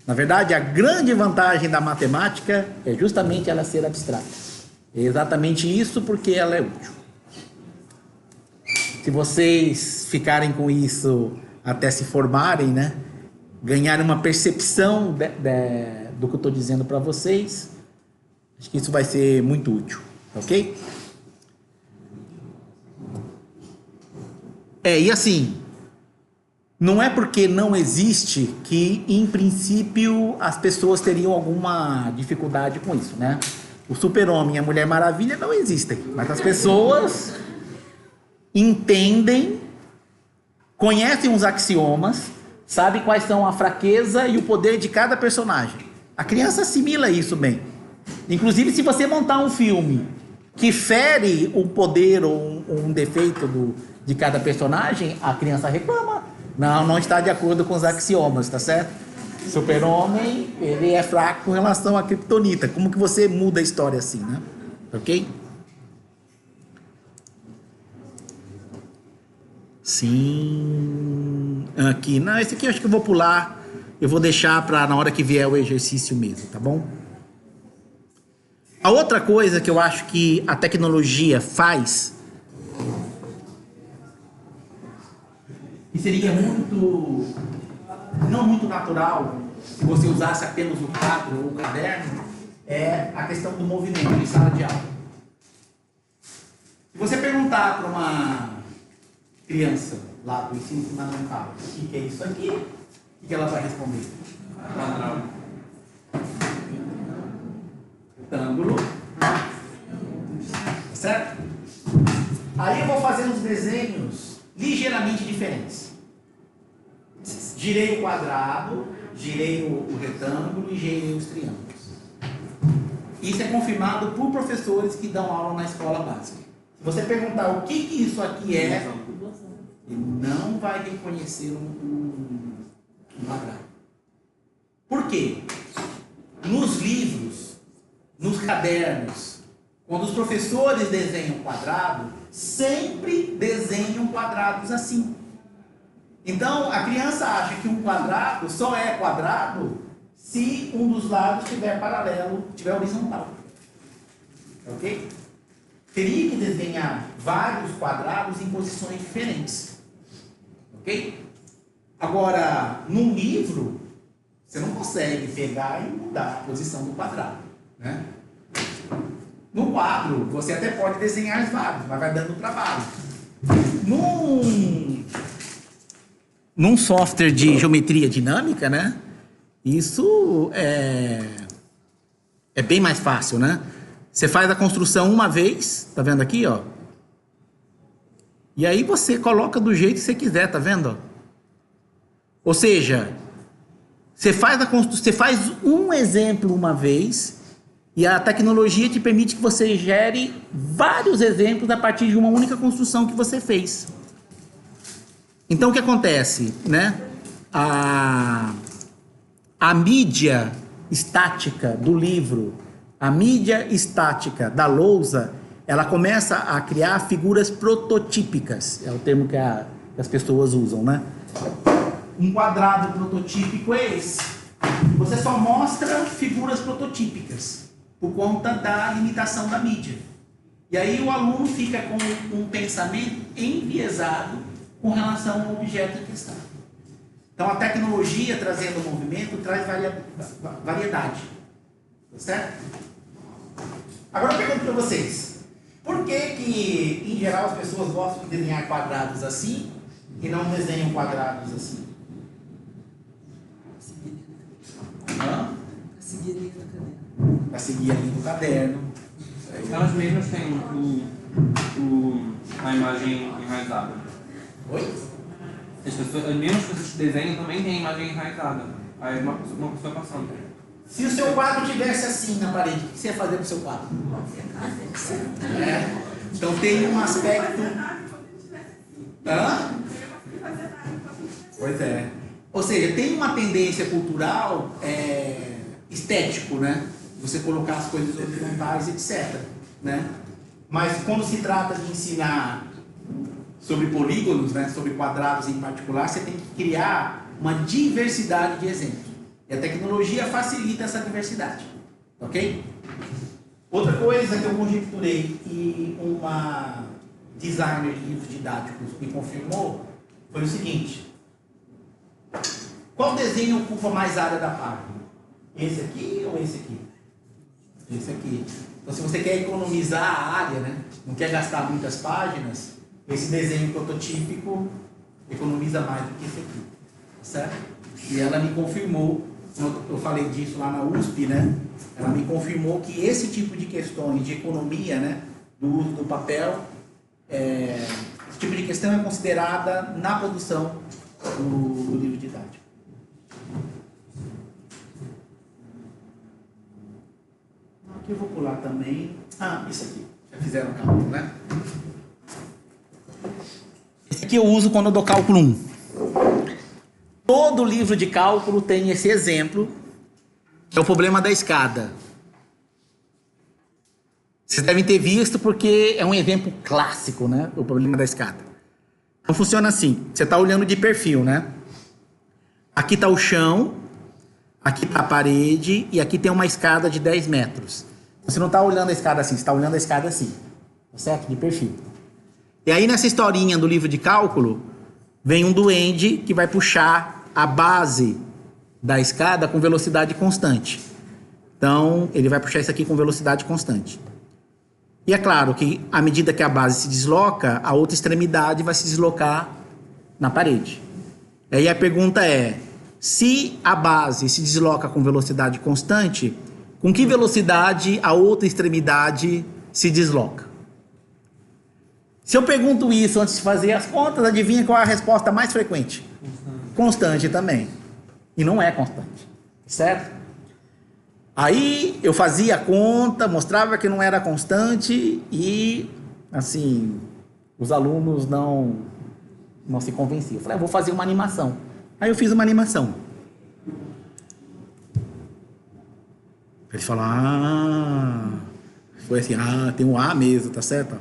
A: Na verdade, a grande vantagem da matemática é justamente ela ser abstrata. É exatamente isso porque ela é útil. Se vocês ficarem com isso até se formarem, né, ganharem uma percepção do que eu estou dizendo para vocês, acho que isso vai ser muito útil, ok? E assim, não é porque não existe que, em princípio, as pessoas teriam alguma dificuldade com isso, né? O Super-Homem e a Mulher Maravilha não existem, mas as pessoas entendem, conhecem os axiomas, sabem quais são a fraqueza e o poder de cada personagem. A criança assimila isso bem. Inclusive, se você montar um filme que fere o poder ou um defeito de cada personagem, a criança reclama. Não está de acordo com os axiomas, tá certo? Super-Homem, ele é fraco com relação à Kryptonita. Como que você muda a história assim, né? Ok? Sim. Aqui. Não, esse aqui eu acho que eu vou pular. Eu vou deixar para na hora que vier o exercício mesmo, tá bom? A outra coisa que eu acho que a tecnologia faz, e seria não muito natural se você usasse apenas o quadro ou o caderno, é a questão do movimento em sala de aula. Se você perguntar para uma criança lá do ensino fundamental o que é isso aqui, o que ela vai responder? Quadrado. Retângulo. Certo? Aí eu vou fazer uns desenhos ligeiramente diferentes. Girei o quadrado, girei o retângulo e girei os triângulos. Isso é confirmado por professores que dão aula na escola básica. Se você perguntar o que isso aqui é, ele não vai reconhecer um quadrado. Por quê? Nos livros, nos cadernos, quando os professores desenham quadrado, sempre desenham quadrados assim. Então, a criança acha que um quadrado só é quadrado se um dos lados estiver paralelo, estiver horizontal. Ok? Teria que desenhar vários quadrados em posições diferentes. Ok? Agora, num livro, você não consegue pegar e mudar a posição do quadrado, né? No quadro, você até pode desenhar vários, mas vai dando trabalho. Num software de geometria dinâmica, né? Isso é bem mais fácil, né? Você faz a construção uma vez, tá vendo aqui, ó? E aí você coloca do jeito que você quiser, tá vendo? Ou seja, você faz um exemplo uma vez e a tecnologia te permite que você gere vários exemplos a partir de uma única construção que você fez. Então o que acontece, né? A mídia estática do livro, a mídia estática da lousa, ela começa a criar figuras prototípicas, é o termo que as pessoas usam, né? Um quadrado prototípico é esse. Você só mostra figuras prototípicas por conta da limitação da mídia. E aí o aluno fica com um pensamento enviesado com relação ao objeto em questão. Então a tecnologia trazendo o movimento traz variedade. Tá certo? Agora eu pergunto para vocês, por que em geral as pessoas gostam de desenhar quadrados assim e não desenham quadrados assim? Para seguir a linha do caderno.
B: Elas mesmas têm a imagem enraizada.
A: Oi?
B: As mesmas pessoas que desenham também têm a imagem enraizada. Aí uma pessoa passando.
A: Se o seu quadro tivesse assim na parede, o que você ia fazer com o seu quadro? Então tem um aspecto... Hã? Pois é. Ou seja, tem uma tendência cultural estético, né? Você colocar as coisas horizontais, etc. Né? Mas quando se trata de ensinar sobre polígonos, né, sobre quadrados em particular, você tem que criar uma diversidade de exemplos. E a tecnologia facilita essa diversidade. Ok? Outra coisa que eu conjecturei e uma designer de livros didáticos me confirmou foi o seguinte: qual desenho ocupa mais área da página? Esse aqui ou esse aqui? Esse aqui. Então, se você quer economizar a área, né, não quer gastar muitas páginas, esse desenho prototípico economiza mais do que esse aqui. Certo? E ela me confirmou, quando eu falei disso lá na USP, né? Ela me confirmou que esse tipo de questões de economia, né, do uso do papel, esse tipo de questão é considerada na produção do livro didático. Aqui eu vou pular também. Isso aqui. Já fizeram cálculo, né? Esse aqui eu uso quando eu dou cálculo 1. Todo livro de cálculo tem esse exemplo, que é o problema da escada. Vocês devem ter visto porque é um exemplo clássico, né? O problema da escada. Então funciona assim: você está olhando de perfil, né? Aqui está o chão, aqui está a parede e aqui tem uma escada de 10 metros. Você não está olhando a escada assim, você está olhando a escada assim, certo? De perfil. E aí nessa historinha do livro de cálculo, vem um duende que vai puxar a base da escada com velocidade constante. Então, ele vai puxar isso aqui com velocidade constante. E é claro que, à medida que a base se desloca, a outra extremidade vai se deslocar na parede. E aí a pergunta é: se a base se desloca com velocidade constante, com que velocidade a outra extremidade se desloca? Se eu pergunto isso antes de fazer as contas, adivinha qual é a resposta mais frequente? Constante também. E não é constante. Certo? Aí eu fazia a conta, mostrava que não era constante e, assim, os alunos não se convenciam. Eu falei, vou fazer uma animação. Aí eu fiz uma animação. Eles falaram, foi assim, tem um A mesmo, tá certo?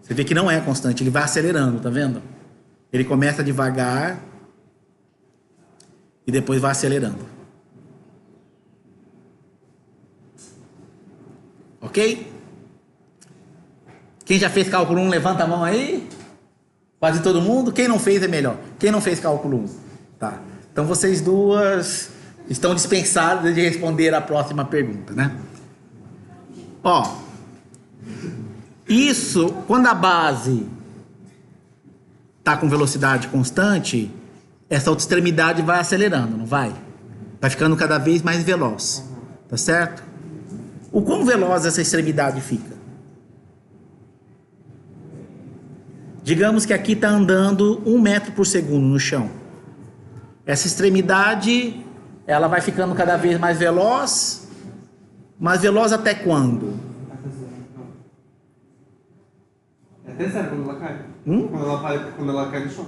A: Você vê que não é constante, ele vai acelerando, tá vendo? Ele começa devagar e depois vai acelerando. Ok? Quem já fez cálculo 1, levanta a mão aí. Quase todo mundo. Quem não fez é melhor. Quem não fez cálculo 1? Tá. Então vocês duas estão dispensadas de responder a próxima pergunta, né? Isso, quando a base está com velocidade constante, essa outra extremidade vai acelerando, não vai? Vai ficando cada vez mais veloz. Tá certo? O quão veloz essa extremidade fica? Digamos que aqui está andando 1 metro por segundo no chão. Essa extremidade, ela vai ficando cada vez mais veloz. Mas veloz até quando?
B: Até zero quando ela cai. Quando ela cai no chão.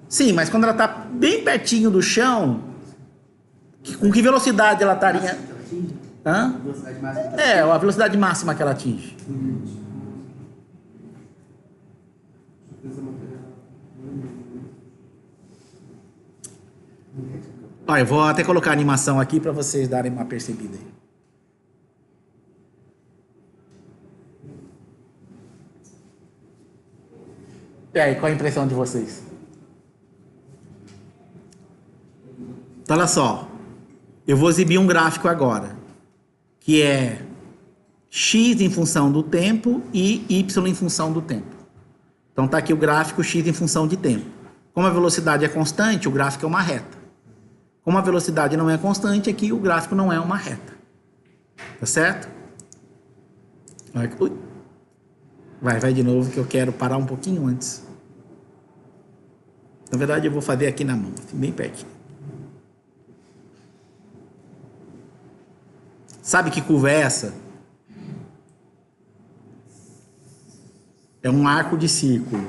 A: Sim, mas quando ela está bem pertinho do chão, com que velocidade ela estaria? Hã?
D: Velocidade máxima.
A: A velocidade máxima que ela atinge. Eu vou até colocar a animação aqui para vocês darem uma percebida aí. E aí, qual a impressão de vocês? Então, olha só. Eu vou exibir um gráfico agora, que é x em função do tempo e y em função do tempo. Então, está aqui o gráfico x em função de tempo. Como a velocidade é constante, o gráfico é uma reta. Como a velocidade não é constante, aqui o gráfico não é uma reta. Tá certo? Vai de novo que eu quero parar um pouquinho antes. Na verdade, eu vou fazer aqui na mão, assim, bem pertinho. Sabe que curva é essa? É um arco de círculo.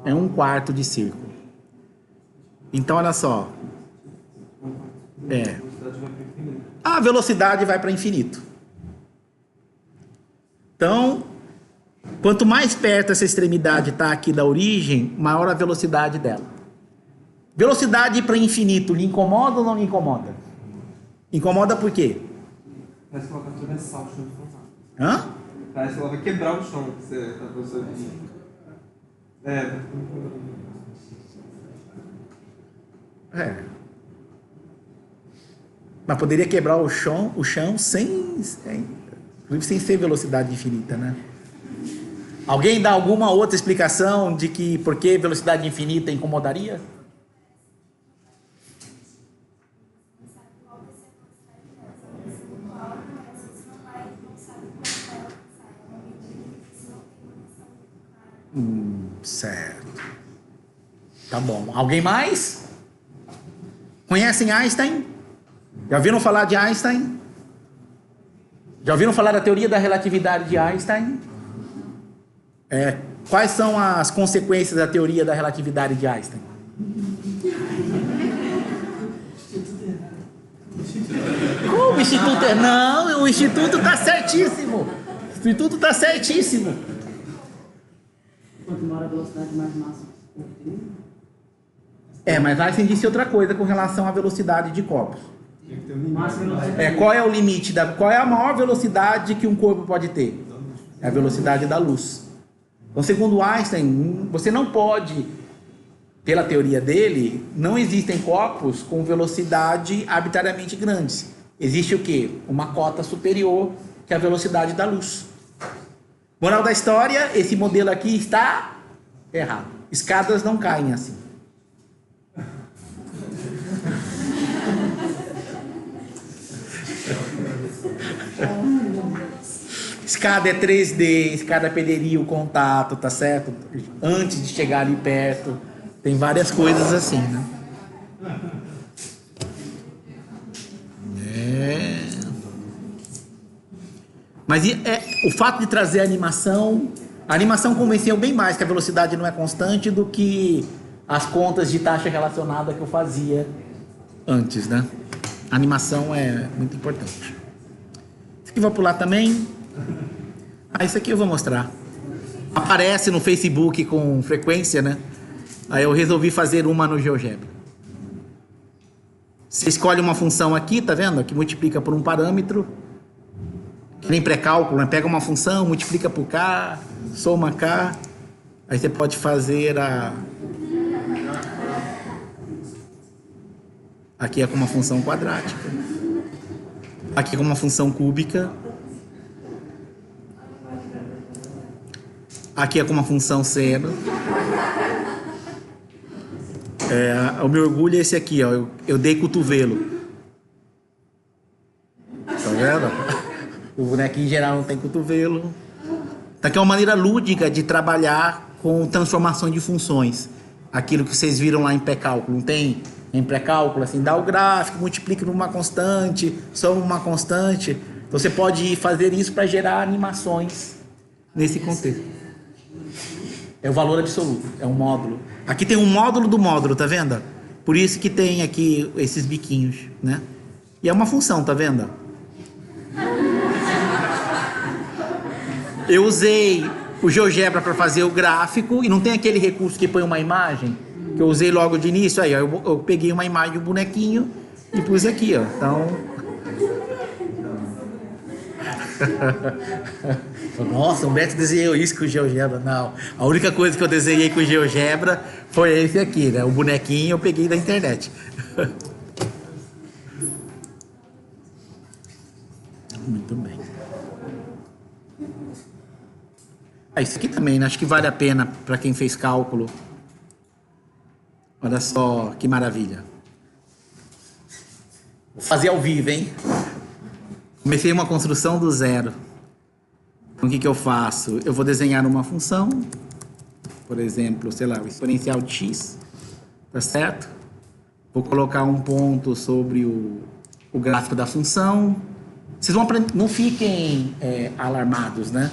A: É um quarto de círculo. Então, olha só. A velocidade vai para infinito. Então, quanto mais perto essa extremidade está aqui da origem, maior a velocidade dela. Velocidade para infinito, lhe incomoda ou não lhe incomoda? Incomoda por quê?
B: Parece que ela vai atravessar o chão.
A: Hã?
B: Parece que ela vai quebrar o chão.
A: Mas poderia quebrar o chão sem ser velocidade infinita, né? Alguém dá alguma outra explicação de que por que velocidade infinita incomodaria? Certo. Tá bom. Alguém mais? Conhecem Einstein? Já ouviram falar de Einstein? Já ouviram falar da teoria da relatividade de Einstein? Quais são as consequências da teoria da relatividade de Einstein? Como o Instituto? Não, o Instituto está certíssimo. O Instituto está certíssimo.
D: Quanto maior a velocidade, mais massa.
A: Mas Einstein disse outra coisa com relação à velocidade de corpos.
D: Máxima
A: Qual é o limite qual é a maior velocidade que um corpo pode ter? É a velocidade da luz. Então, segundo Einstein, você não pode, pela teoria dele, não existem corpos com velocidade arbitrariamente grandes. Existe o quê? Uma cota superior, que é a velocidade da luz. Moral da história, esse modelo aqui está errado. Escadas não caem assim. Escada é 3D, escada perderia o contato, tá certo? Antes de chegar ali perto. Tem várias coisas assim, né? Mas o fato de trazer a animação convenceu bem mais que a velocidade não é constante do que as contas de taxa relacionada que eu fazia antes, né? A animação é muito importante. Isso aqui eu vou pular também. Isso aqui eu vou mostrar. Aparece no Facebook com frequência, né? Aí eu resolvi fazer uma no GeoGebra. Você escolhe uma função aqui, tá vendo? Que multiplica por um parâmetro. Que nem pré-cálculo, né? Pega uma função, multiplica por K, soma K. Aí você pode fazer Aqui é com uma função quadrática. Aqui é com uma função cúbica. Aqui é com uma função seno. O meu orgulho é esse aqui, ó. Eu dei cotovelo. Tá vendo? O bonequinho em geral não tem cotovelo. Então aqui é uma maneira lúdica de trabalhar com transformação de funções. Aquilo que vocês viram lá em pré-cálculo. Não tem em pré-cálculo, assim, dá o gráfico, multiplica por uma constante, soma uma constante. Então você pode fazer isso para gerar animações nesse contexto. É o valor absoluto, é um módulo. Aqui tem um módulo do módulo, tá vendo? Por isso que tem aqui esses biquinhos, né? E é uma função, tá vendo? Eu usei o GeoGebra para fazer o gráfico e não tem aquele recurso que põe uma imagem que eu usei logo de início. Aí eu peguei uma imagem de um bonequinho e pus aqui, ó. Então, nossa, o Beto desenhou isso com o GeoGebra. Não, a única coisa que eu desenhei com o GeoGebra foi esse aqui, né? O bonequinho eu peguei da internet. Muito bem. Isso aqui também, né? Acho que vale a pena para quem fez cálculo. Olha só que maravilha. Vou fazer ao vivo, hein? Comecei uma construção do zero. Então o que eu faço? Eu vou desenhar uma função, por exemplo, sei lá, o exponencial de x. tá certo? Vou colocar um ponto sobre o gráfico da função. Vocês vão aprender, não fiquem alarmados, né?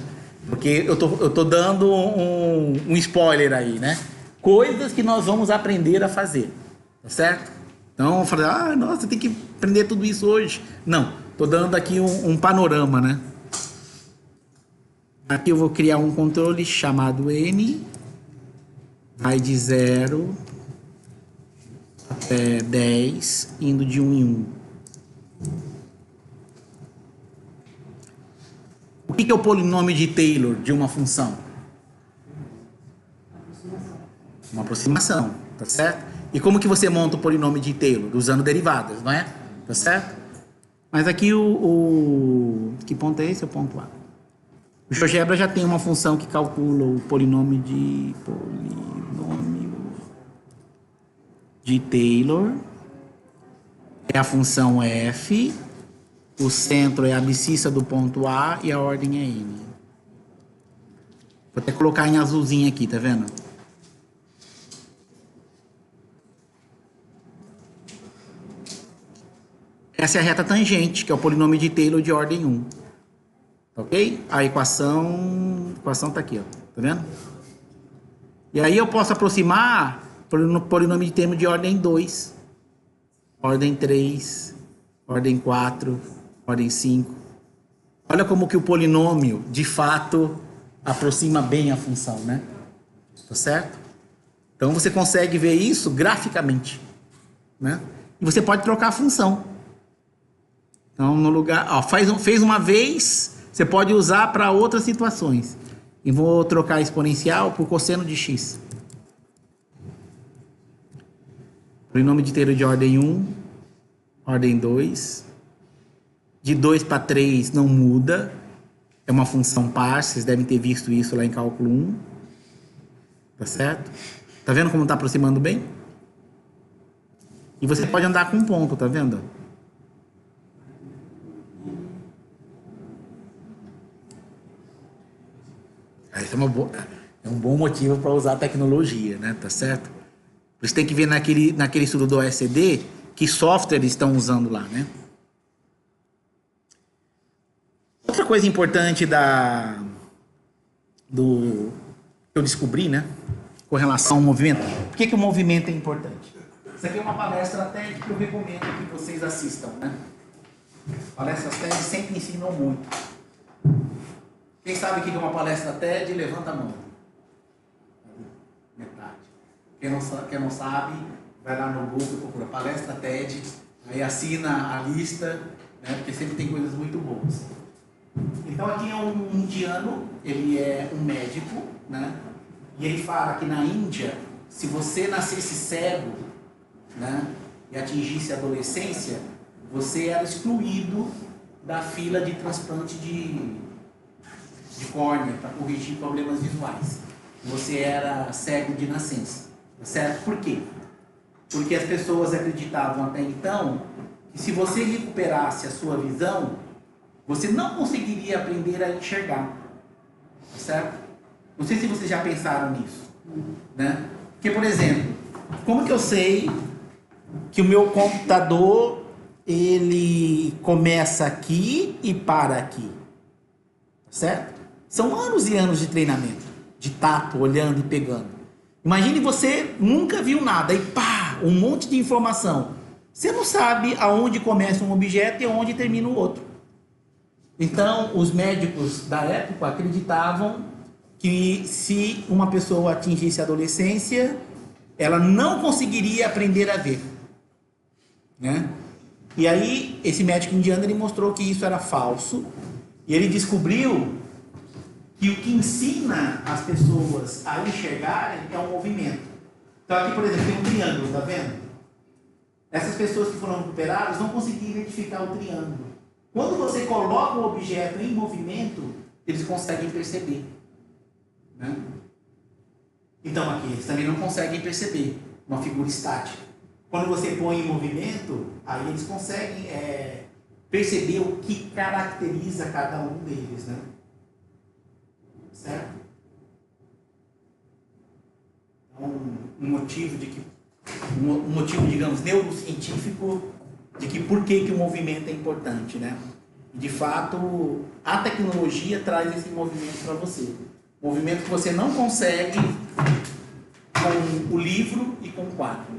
A: Porque eu tô dando um spoiler aí, né? Coisas que nós vamos aprender a fazer, tá certo? Então, eu falei, nossa, tem que aprender tudo isso hoje. Não, tô dando aqui um panorama, né? Aqui eu vou criar um controle chamado N, vai de 0 até 10, indo de 1 em 1. O que é o polinômio de Taylor de uma função? Uma aproximação, tá certo? E como que você monta o polinômio de Taylor? Usando derivadas, não é? Tá certo? Mas aqui que ponto é esse? É o ponto A. O GeoGebra já tem uma função que calcula o polinômio de Taylor. É a função f. O centro é a abscissa do ponto A e a ordem é n. Vou até colocar em azulzinho aqui, tá vendo? Essa é a reta tangente, que é o polinômio de Taylor de ordem 1. Ok? A equação tá aqui, ó. Tá vendo? E aí eu posso aproximar polinômio de Taylor de ordem 2, ordem 3, ordem 4, ordem 5. Olha como que o polinômio, de fato, aproxima bem a função, né? Tá certo? Então você consegue ver isso graficamente, né? E você pode trocar a função. Então, no lugar, fez uma vez, você pode usar para outras situações. E vou trocar a exponencial por cosseno de x. Polinômio de Taylor de ordem 1, ordem 2. De 2 para 3 não muda. É uma função par, vocês devem ter visto isso lá em cálculo 1. Tá certo? Tá vendo como está aproximando bem? E você pode andar com um ponto, tá vendo? Isso é um bom motivo para usar a tecnologia, né? Tá certo? Você tem que ver naquele estudo do OECD que software estão usando lá, né? Outra coisa importante que eu descobri, né? Com relação ao movimento. Por que o movimento é importante? Isso aqui é uma palestra TED que eu recomendo que vocês assistam, né? Palestras TED sempre ensinam muito. Quem sabe o que é uma palestra TED, levanta a mão. Metade. Quem não sabe, vai lá no Google, procura palestra TED, aí assina a lista, né, porque sempre tem coisas muito boas. Então aqui é um indiano, ele é um médico, né, e ele fala que na Índia, se você nascesse cego, né, e atingisse a adolescência, você era excluído da fila de transplante de córnea para corrigir problemas visuais. Você era cego de nascença, certo? Por quê? Porque as pessoas acreditavam até então que se você recuperasse a sua visão, você não conseguiria aprender a enxergar, certo? Não sei se vocês já pensaram nisso, né? Porque, por exemplo, como que eu sei que o meu computador ele começa aqui e para aqui, certo? São anos e anos de treinamento, de tato, olhando e pegando. Imagine você nunca viu nada e pá, um monte de informação. Você não sabe aonde começa um objeto e aonde termina o outro. Então, os médicos da época acreditavam que se uma pessoa atingisse a adolescência, ela não conseguiria aprender a ver, né? E aí, esse médico indiano ele mostrou que isso era falso e ele descobriu que o que ensina as pessoas a enxergarem é o movimento. Então aqui, por exemplo, tem um triângulo, tá vendo? Essas pessoas que foram recuperadas não conseguiam identificar o triângulo. Quando você coloca o objeto em movimento, eles conseguem perceber, né? Então aqui, eles também não conseguem perceber uma figura estática. Quando você põe em movimento, aí eles conseguem perceber o que caracteriza cada um deles, né? Certo? Então, um motivo de que um motivo, digamos, neurocientífico de que por que o movimento é importante, né? De fato, a tecnologia traz esse movimento para você. Movimento que você não consegue com o livro e com o quadro.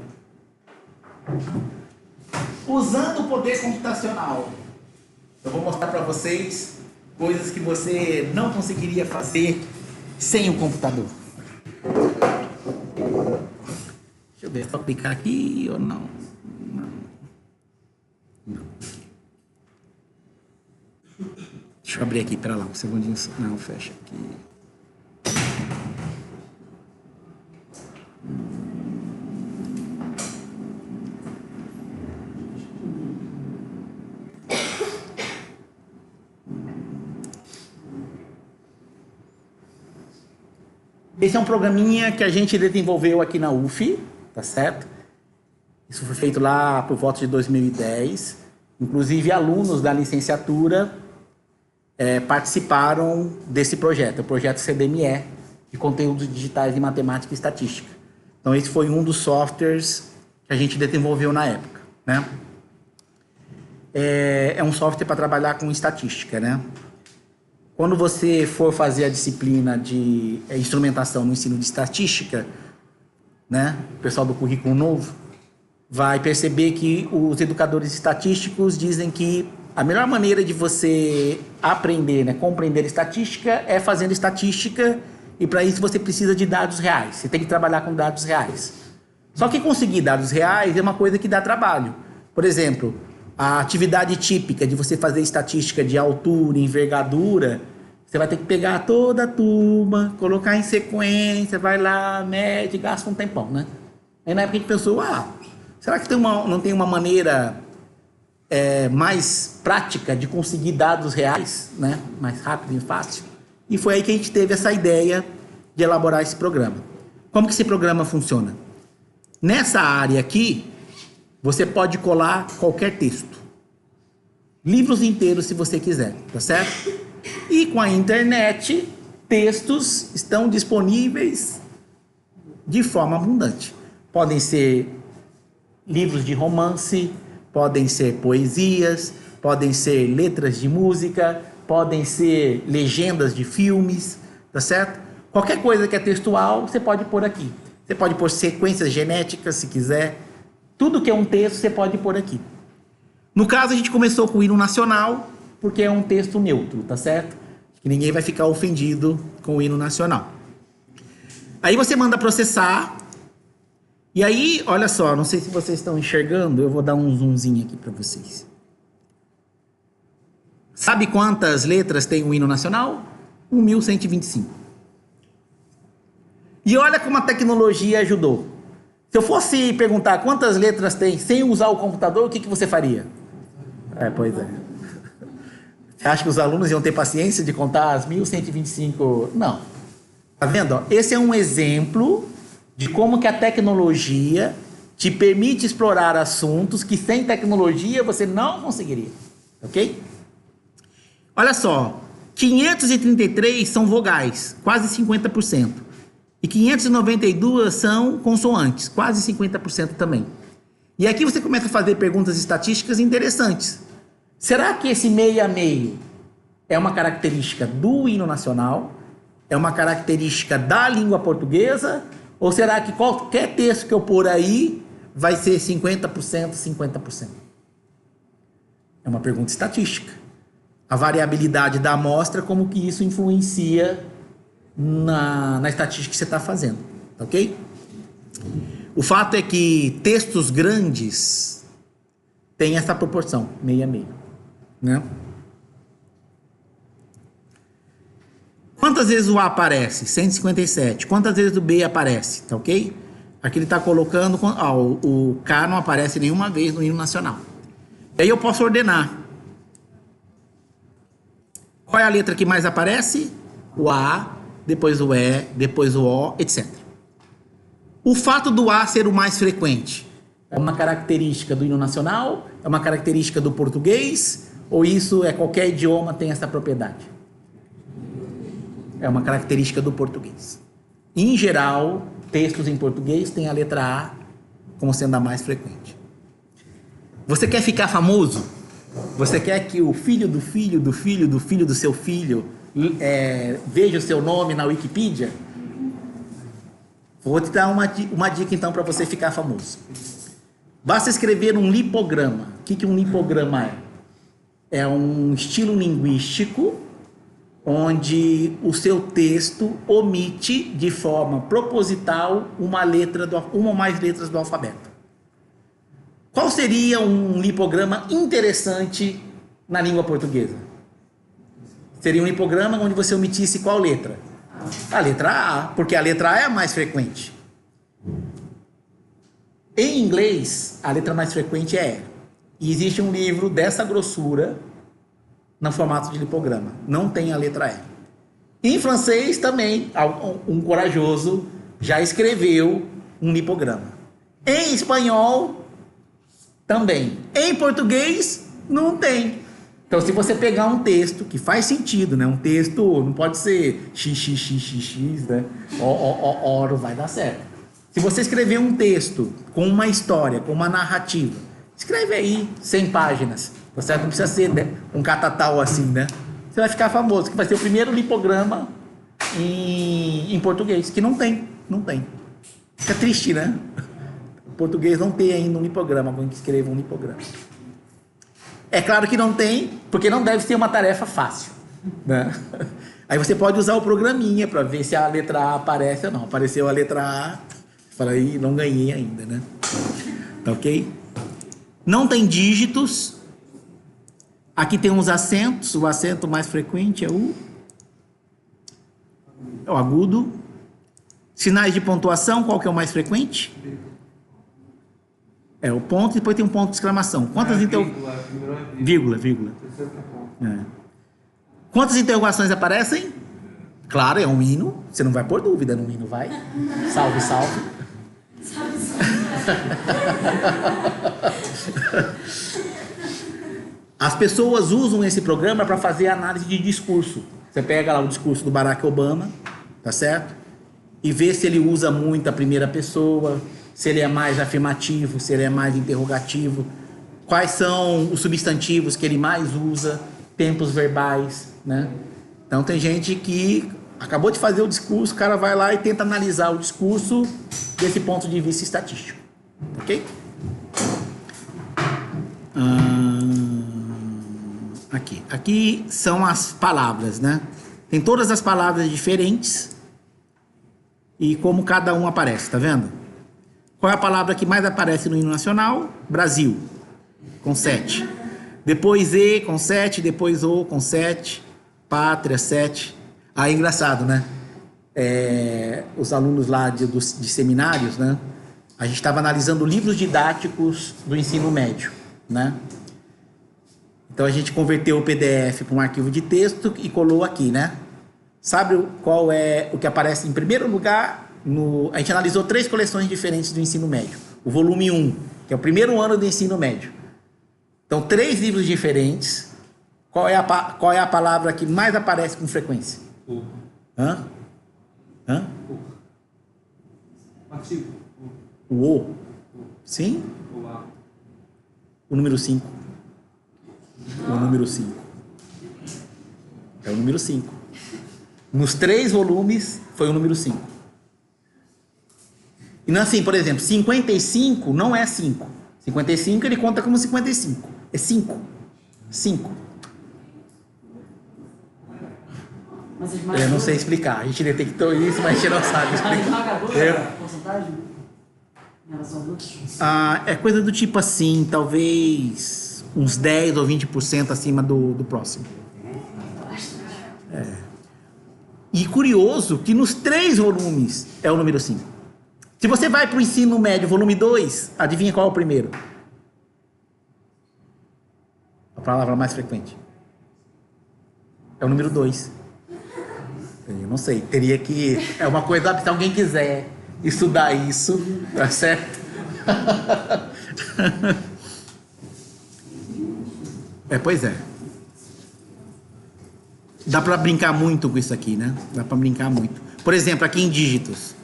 A: Usando o poder computacional, eu vou mostrar para vocês coisas que você não conseguiria fazer sem o computador. Deixa eu ver, só clicar aqui ou não? Não. Deixa eu abrir aqui, pera lá, um segundinho. Não, fecha aqui. Esse é um programinha que a gente desenvolveu aqui na UF, tá certo? Isso foi feito lá por volta de 2010. Inclusive, alunos da licenciatura participaram desse projeto, o projeto CDME, de Conteúdos Digitais em Matemática e Estatística. Então, esse foi um dos softwares que a gente desenvolveu na época, né? É um software para trabalhar com estatística, né? Quando você for fazer a disciplina de instrumentação no ensino de estatística, né, o pessoal do currículo novo vai perceber que os educadores estatísticos dizem que a melhor maneira de você aprender, né, compreender estatística é fazendo estatística, e para isso você precisa de dados reais. Você tem que trabalhar com dados reais. Só que conseguir dados reais é uma coisa que dá trabalho. Por exemplo, a atividade típica de você fazer estatística de altura, envergadura, você vai ter que pegar toda a turma, colocar em sequência, vai lá, mede, gasta um tempão, né? Aí na época a gente pensou, será que não tem uma maneira mais prática de conseguir dados reais, né? Mais rápido e fácil? E foi aí que a gente teve essa ideia de elaborar esse programa. Como que esse programa funciona? Nessa área aqui, você pode colar qualquer texto. Livros inteiros, se você quiser, tá certo? E com a internet, textos estão disponíveis de forma abundante. Podem ser livros de romance, podem ser poesias, podem ser letras de música, podem ser legendas de filmes, tá certo? Qualquer coisa que é textual, você pode pôr aqui. Você pode pôr sequências genéticas, se quiser. Tudo que é um texto, você pode pôr aqui. No caso, a gente começou com o hino nacional, porque é um texto neutro, tá certo? Que ninguém vai ficar ofendido com o hino nacional. Aí você manda processar. E aí, olha só, não sei se vocês estão enxergando, eu vou dar um zoomzinho aqui para vocês. Sabe quantas letras tem o hino nacional? 1.125. E olha como a tecnologia ajudou. Se eu fosse perguntar quantas letras tem sem usar o computador, o que você faria? Pois é. Você acha que os alunos iam ter paciência de contar as 1.125? Não. Tá vendo? Esse é um exemplo de como que a tecnologia te permite explorar assuntos que sem tecnologia você não conseguiria. Ok? Olha só. 533 são vogais, quase 50%. E 592 são consoantes, quase 50% também. E aqui você começa a fazer perguntas estatísticas interessantes. Será que esse meio a meio é uma característica do hino nacional? É uma característica da língua portuguesa? Ou será que qualquer texto que eu pôr aí vai ser 50%, 50%? É uma pergunta estatística. A variabilidade da amostra, como que isso influencia na estatística que você está fazendo, ok? O fato é que textos grandes têm essa proporção, meio a meio, né? Quantas vezes o A aparece? 157. Quantas vezes o B aparece? Tá ok? Aqui ele está colocando... o K não aparece nenhuma vez no hino nacional. E aí eu posso ordenar. Qual é a letra que mais aparece? O A, depois o E, depois o O, etc. O fato do A ser o mais frequente é uma característica do hino nacional? É uma característica do português? Ou isso é qualquer idioma tem essa propriedade? É uma característica do português. Em geral, textos em português têm a letra A como sendo a mais frequente. Você quer ficar famoso? Você quer que o filho do filho do filho do filho do seu filho veja o seu nome na Wikipedia? Vou te dar uma dica então para você ficar famoso. Basta escrever um lipograma. O que um lipograma é? É um estilo linguístico onde o seu texto omite de forma proposital uma ou mais letras do alfabeto. Qual seria um lipograma interessante na língua portuguesa? Seria um lipograma onde você omitisse qual letra? A letra A, porque a letra A é a mais frequente. Em inglês, a letra mais frequente é E. E existe um livro dessa grossura no formato de lipograma. Não tem a letra E. Em francês também, um corajoso já escreveu um lipograma. Em espanhol, também. Em português, não tem. Então, se você pegar um texto que faz sentido, né? Um texto não pode ser xxxxx, né? Não vai dar certo. Se você escrever um texto com uma história, com uma narrativa, escreve aí 100 páginas. Você não precisa ser, né, um catatal assim, né? Você vai ficar famoso, que vai ser o primeiro lipograma em português, que não tem. Fica triste, né? O português não tem ainda um lipograma, alguém que escreva um lipograma. É claro que não tem, porque não deve ser uma tarefa fácil, né? Aí você pode usar o programinha para ver se a letra A aparece ou não. Apareceu a letra A, fala aí, não ganhei ainda, né? Tá ok? Não tem dígitos. Aqui tem uns acentos. O acento mais frequente é o agudo. Sinais de pontuação, qual que é o mais frequente? É o ponto, e depois tem um ponto de exclamação. Quantas vírgula. Quantas interrogações aparecem? Claro, é um hino. Você não vai pôr dúvida no hino, vai? Salve, salve. As pessoas usam esse programa para fazer análise de discurso. Você pega lá o discurso do Barack Obama, tá certo? E vê se ele usa muito a primeira pessoa, se ele é mais afirmativo, se ele é mais interrogativo, quais são os substantivos que ele mais usa, tempos verbais, né? Então tem gente que acabou de fazer o discurso, o cara vai lá e tenta analisar o discurso desse ponto de vista estatístico, ok? Aqui são as palavras, né? Tem todas as palavras diferentes e como cada um aparece, tá vendo? Qual é a palavra que mais aparece no hino nacional? Brasil, com 7. Depois E, com 7. Depois O, com 7. Pátria, 7. Aí, engraçado, né? Os alunos lá de seminários, né? A gente estava analisando livros didáticos do ensino médio, né? Então, a gente converteu o PDF para um arquivo de texto e colou aqui, né? Sabe qual é o que aparece em primeiro lugar? A gente analisou 3 coleções diferentes do ensino médio. O volume 1, que é o primeiro ano do ensino médio. Então, 3 livros diferentes. Qual é a palavra que mais aparece com frequência? Hã?
B: Artigo.
A: O O. Sim? O número 5. O número 5. É o número 5. Nos 3 volumes, foi o número 5. E não é assim, por exemplo, 55 não é 5. 55 ele conta como 55. É 5. 5. Eu não sei explicar. A gente detectou isso, mas a gente não sabe explicar.
D: Porcentagem em relação aos outros?
A: É coisa do tipo assim, talvez uns 10 ou 20% acima do próximo. E curioso que nos 3 volumes é o número 5. Se você vai para o ensino médio, volume 2, adivinha qual é o primeiro? A palavra mais frequente. É o número 2. Eu não sei, teria que... É uma coisa, se alguém quiser estudar isso, tá certo? Pois é. Dá para brincar muito com isso aqui, né? Dá para brincar muito. Por exemplo, aqui em dígitos.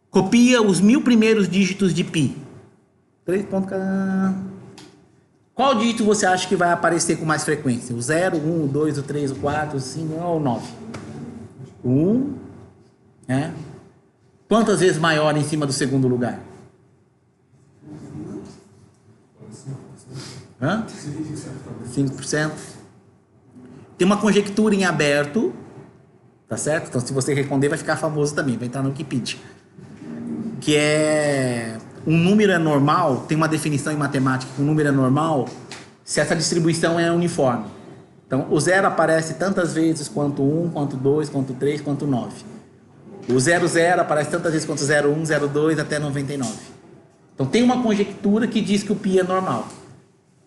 A: Copia os 1000 primeiros dígitos de pi. 3 pontos cada... Qual dígito você acha que vai aparecer com mais frequência? O 0, 1, o 2, o 3, o 4, o 5 ou o 9? 1, né? Quantas vezes maior em cima do segundo lugar? Hã? 5%. Tem uma conjectura em aberto, tá certo? Então, se você responder, vai ficar famoso também, vai entrar no Wikipedia. Que é... Um número é normal, tem uma definição em matemática que um número é normal se essa distribuição é uniforme. Então, o 0 aparece tantas vezes quanto 1, quanto 2, quanto 3, quanto 9. O 00 aparece tantas vezes quanto 01, 02 até 99. Então, tem uma conjectura que diz que o π é normal.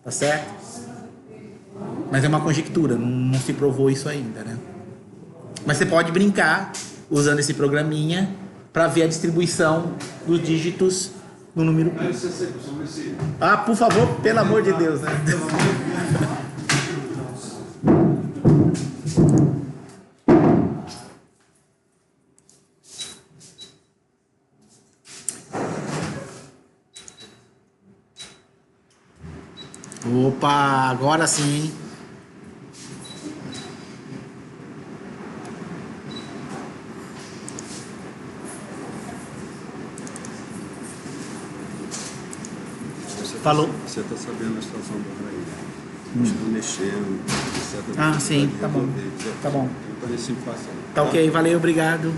A: Tá certo? Mas é uma conjectura, não se provou isso ainda, né? Mas você pode brincar usando esse programinha para ver a distribuição dos dígitos no número π. Ah, por favor, pelo amor de Deus, né? Opa, agora sim, hein? Falou.
E: Você está sabendo a situação do Raí. Estou mexendo.
A: Ah, sim, tá bom. Tá bom.
E: Parece fácil.
A: Tá ok, valeu, obrigado.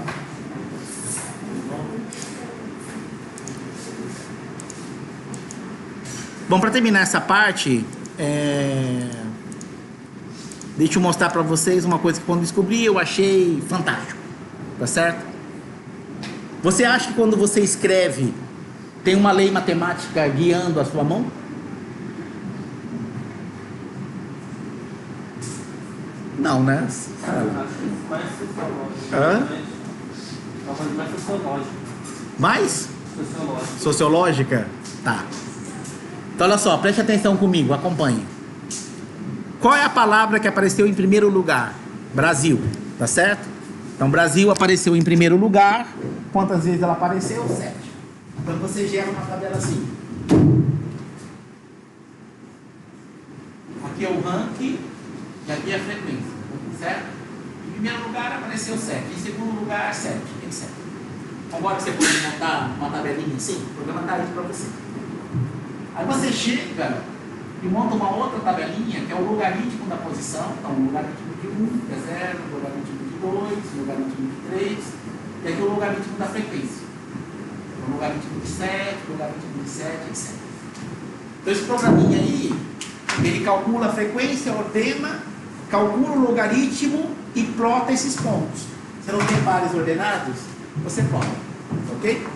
A: Bom, para terminar essa parte, deixa eu mostrar para vocês uma coisa que quando descobri eu achei fantástico, tá certo? Você acha que quando você escreve tem uma lei matemática guiando a sua mão? Não, né?
B: Acho que mais sociológico.
A: Hã?
B: Uma coisa mais sociológica.
A: Mais?
B: Sociológica.
A: Sociológica? Tá. Então olha só, preste atenção comigo, acompanhe. Qual é a palavra que apareceu em primeiro lugar? Brasil, tá certo? Então Brasil apareceu em primeiro lugar. Quantas vezes ela apareceu? 7. Então você gera uma tabela assim. Aqui é o ranking e aqui é a frequência, certo? Em primeiro lugar apareceu 7, em segundo lugar 7, etc. Agora que você pode montar uma tabelinha assim, o programa está aí para você. Aí você chega e monta uma outra tabelinha, que é o logaritmo da posição. Então, o logaritmo de 1 é 0, o logaritmo de 2, o logaritmo de 3, e aqui o logaritmo da frequência. O logaritmo de 7, o logaritmo de 7, etc. Então, esse programinha aí, ele calcula a frequência, ordena, calcula o logaritmo e plota esses pontos. Você não tem pares ordenados? Você plota, ok?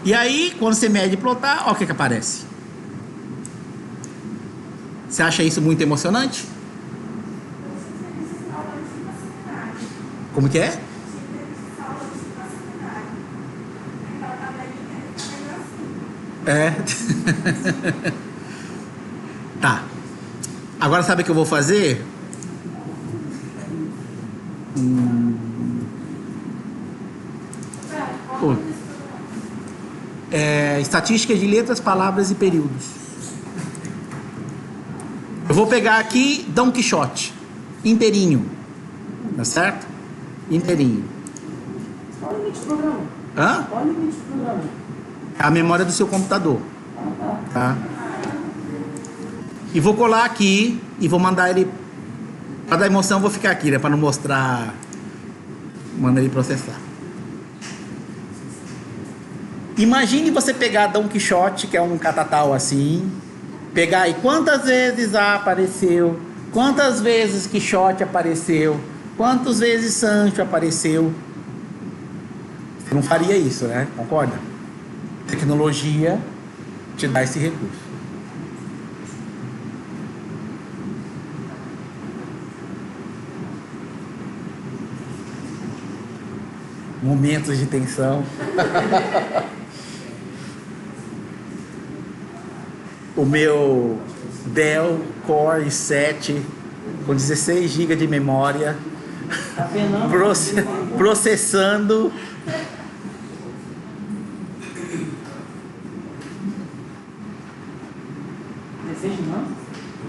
A: E aí, quando você mede e plotar, olha o que aparece. Você acha isso muito emocionante? Como que é? É. Tá. Agora sabe o que eu vou fazer? Estatística de letras, palavras e períodos. Eu vou pegar aqui Dom Quixote inteirinho, tá certo? Inteirinho.
D: Qual o limite do programa?
A: Hã?
D: Qual o limite do programa?
A: A memória do seu computador, tá? E vou colar aqui e vou mandar ele. Para dar emoção, eu vou ficar aqui, né? Para não mostrar. Manda ele processar. Imagine você pegar Dom Quixote, que é um catatal assim, pegar aí quantas vezes A apareceu, quantas vezes Quixote apareceu, quantas vezes Sancho apareceu. Você não faria isso, né? Concorda? Tecnologia te dá esse recurso. Momentos de tensão. O meu Dell Core i7 com 16 GB de memória.
D: Tá penando?
A: processando.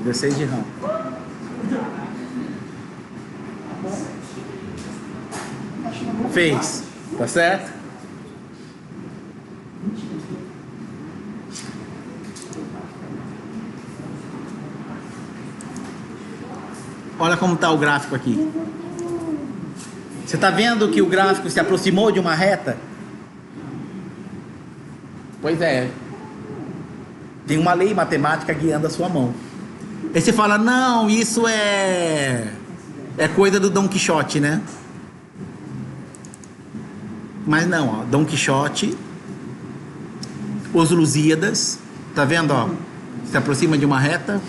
A: D6 de rão. Fez, tá certo? Olha como está o gráfico aqui. Você está vendo que o gráfico se aproximou de uma reta? Pois é. Tem uma lei matemática guiando a sua mão. Aí você fala, não, isso é coisa do Dom Quixote, né? Mas não, ó, Dom Quixote, Os Lusíadas, tá vendo, ó? Se aproxima de uma reta.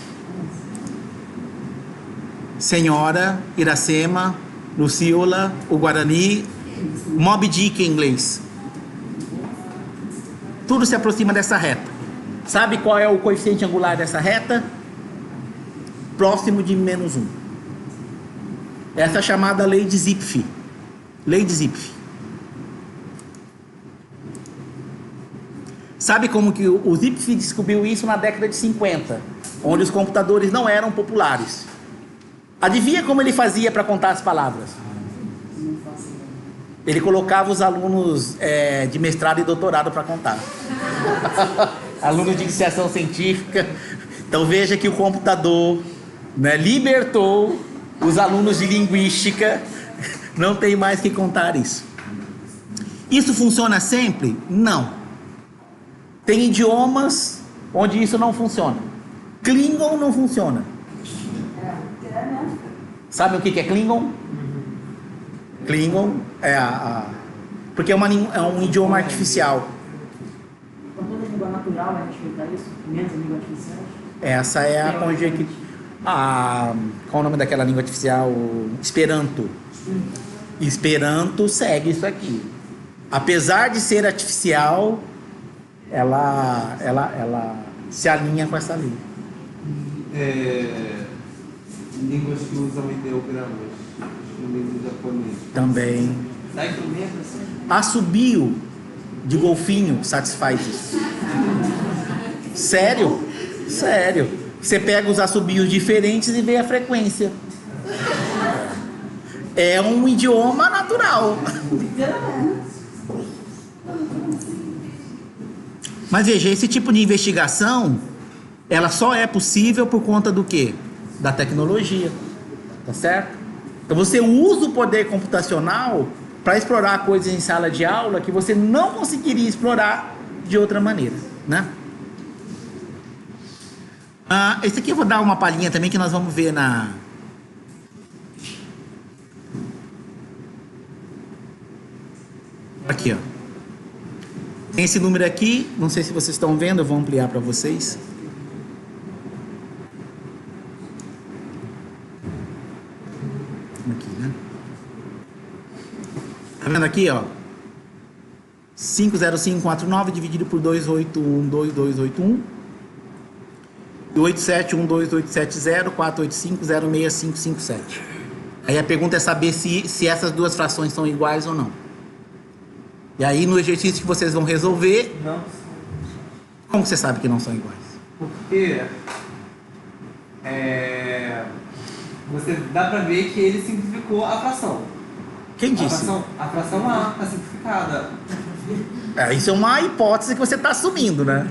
A: Senhora, Iracema, Luciola, o Guarani, Moby Dick em inglês. Tudo se aproxima dessa reta. Sabe qual é o coeficiente angular dessa reta? Próximo de -1. Essa é a chamada lei de Zipf. Lei de Zipf. Sabe como que o Zipf descobriu isso na década de 50, onde os computadores não eram populares? Adivinha como ele fazia para contar as palavras? Ele colocava os alunos de mestrado e doutorado para contar. Alunos de iniciação científica. Então veja que o computador, né, libertou os alunos de linguística. Não tem mais que contar isso. Isso funciona sempre? Não. Tem idiomas onde isso não funciona. Klingon não funciona. Sabe o que é Klingon? Klingon é porque é um idioma artificial.
D: Então toda língua natural é respeitar isso? Menos a língua artificial?
A: Essa é a conjectura. Qual o nome daquela língua artificial? Esperanto. Esperanto segue isso aqui. Apesar de ser artificial, ela se alinha com essa língua.
B: Línguas que usam ideogramas, chinês e japonês.
A: Também.
B: Dá instrumento assim?
A: Assobio de golfinho satisfaz isso. Sério? Sério. Você pega os assobios diferentes e vê a frequência. É um idioma natural. Mas veja, esse tipo de investigação, ela só é possível por conta do quê? Da tecnologia, tá certo? Então você usa o poder computacional para explorar coisas em sala de aula que você não conseguiria explorar de outra maneira, né? Esse aqui eu vou dar uma palhinha também que nós vamos ver aqui, ó. Tem esse número aqui, não sei se vocês estão vendo, eu vou ampliar para vocês. Aqui, né? Tá vendo aqui, ó? 50549 dividido por 2812281 e 8712870485065557. Aí a pergunta é saber se essas duas frações são iguais ou não. E aí no exercício que vocês vão resolver,
B: Não.
A: como você sabe que não são iguais?
B: Porque você dá pra ver que ele simplificou a fração.
A: Quem disse?
B: A fração A está simplificada.
A: Isso é uma hipótese que você está assumindo, né?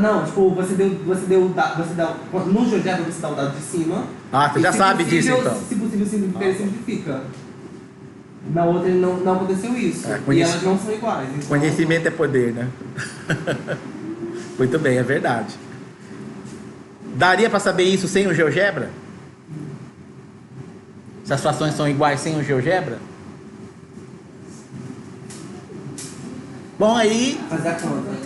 B: Não, tipo, você deu no GeoGebra você dá o dado de cima.
A: Você já sabe disso, então.
B: Se possível, ele simplifica. Na outra não aconteceu isso. E elas não são iguais. Então...
A: Conhecimento é poder, né? Muito bem, é verdade. Daria para saber isso sem o GeoGebra? Se as frações são iguais sem o GeoGebra? Bom, aí...
B: Fazer a conta.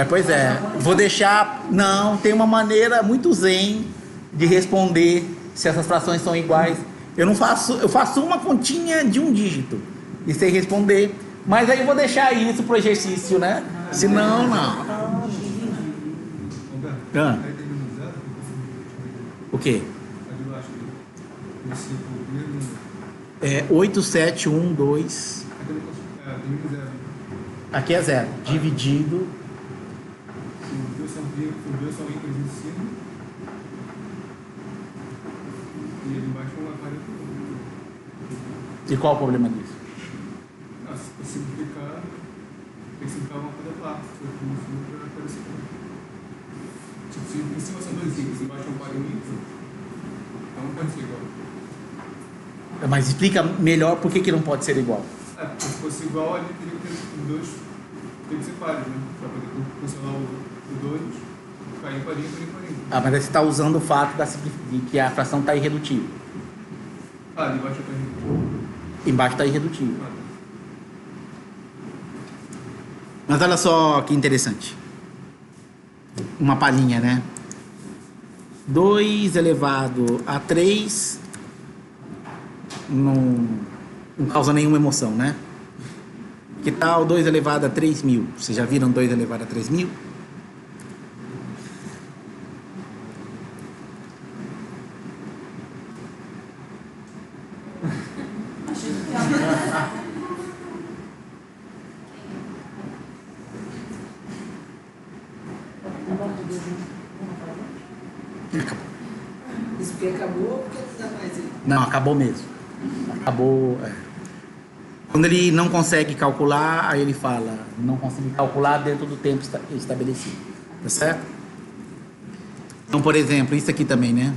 A: Pois é. Vou deixar... Não, tem uma maneira muito zen de responder se essas frações são iguais. Eu faço uma continha de um dígito e sei responder. Mas aí eu vou deixar isso pro exercício, né? Senão, não. O quê? É 8712.
E: Tem que zero.
A: Aqui é 0. Dividido.
E: Os dois são íntegros em cima. E ele embaixo é uma variável.
A: E qual o problema disso?
E: Se simplificar, tem que simplificar uma coisa lá. Se eu for em cima, vai aparecer. Tipo, se em cima são dois íntegros, embaixo é um par ímpar, então não pode ser igual.
A: Mas explica melhor por que não pode ser igual.
E: Porque se fosse igual, ali teria que ter os dois, tem que ser pares, né? Para poder funcionar o 2, ficar ímpar, ímpar, ímpar, ímpar.
A: Ah, mas aí você está usando o fato de que a fração está irredutível.
E: Ali embaixo está irredutível.
A: Embaixo está irredutível. Mas olha só que interessante. Uma palhinha, né? 2 elevado a 3 não causa nenhuma emoção, né? Que tal 2 elevado a 3.000? Vocês já viram 2 elevado a 3.000?
D: Isso porque acabou ou porque não dá mais ele?
A: Não, acabou mesmo. Acabou. Quando ele não consegue calcular, aí ele fala, não consegui calcular dentro do tempo estabelecido. Tá certo? Então, por exemplo, isso aqui também, né?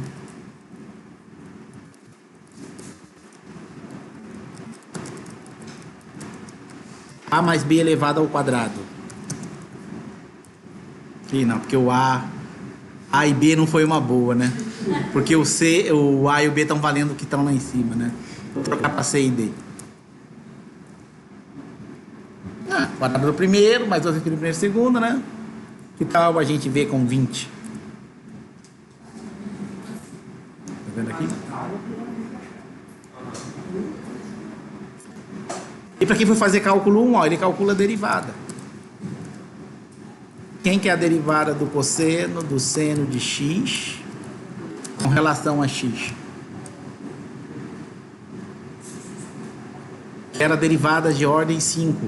A: A mais B elevado ao quadrado. Aqui não, porque o A e B não foi uma boa, né? Porque o A e o B estão valendo o que estão lá em cima, né? Vou trocar para C e D. Quadrado do primeiro, mais 2 aqui do primeiro e segundo, né? Que tal a gente ver com 20? Tá vendo aqui? E para quem for fazer cálculo 1, ó, ele calcula a derivada. Quem que é a derivada do cosseno, do seno de x com relação a x? Era derivada de ordem 5.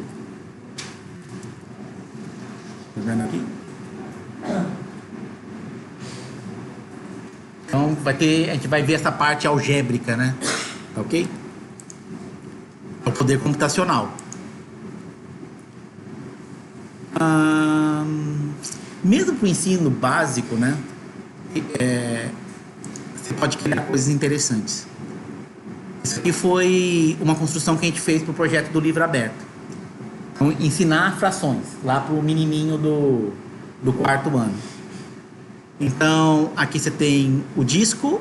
A: Tá vendo aqui? Então a gente vai ver essa parte algébrica, né? Ok? É o poder computacional. Mesmo para o ensino básico, né? Você pode criar coisas interessantes. Isso aqui foi uma construção que a gente fez para o projeto do livro aberto. Então, ensinar frações lá para o menininho do quarto ano. Então, aqui você tem o disco.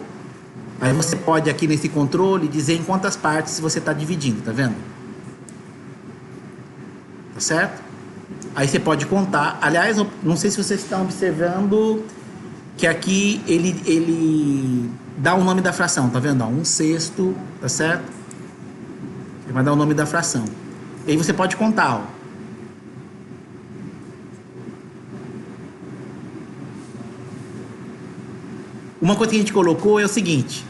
A: Aí você pode aqui nesse controle dizer em quantas partes você está dividindo, tá vendo? Tá certo? Aí você pode contar. Aliás, não sei se vocês estão observando que aqui ele dá o nome da fração, tá vendo? Ó, 1/6, tá certo? Ele vai dar o nome da fração. E aí você pode contar, ó. Uma coisa que a gente colocou é o seguinte: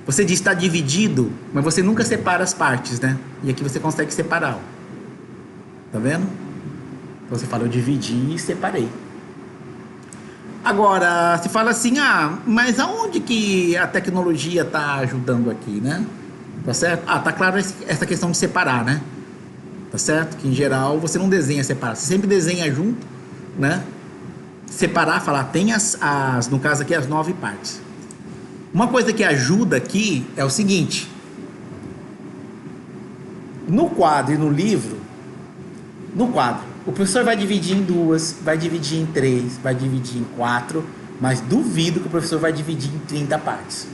A: você diz que está dividido, mas você nunca separa as partes, né? E aqui você consegue separar, ó. Tá vendo? Então você fala, eu dividi e separei. Agora, se fala assim, mas aonde que a tecnologia está ajudando aqui, né? Tá certo? Tá claro essa questão de separar, né? Tá certo? Que em geral você não desenha separado, você sempre desenha junto, né? Separar, falar, tem no caso aqui, as 9 partes. Uma coisa que ajuda aqui é o seguinte: no quadro e no livro, no quadro, o professor vai dividir em 2, vai dividir em 3, vai dividir em 4, mas duvido que o professor vai dividir em 30 partes.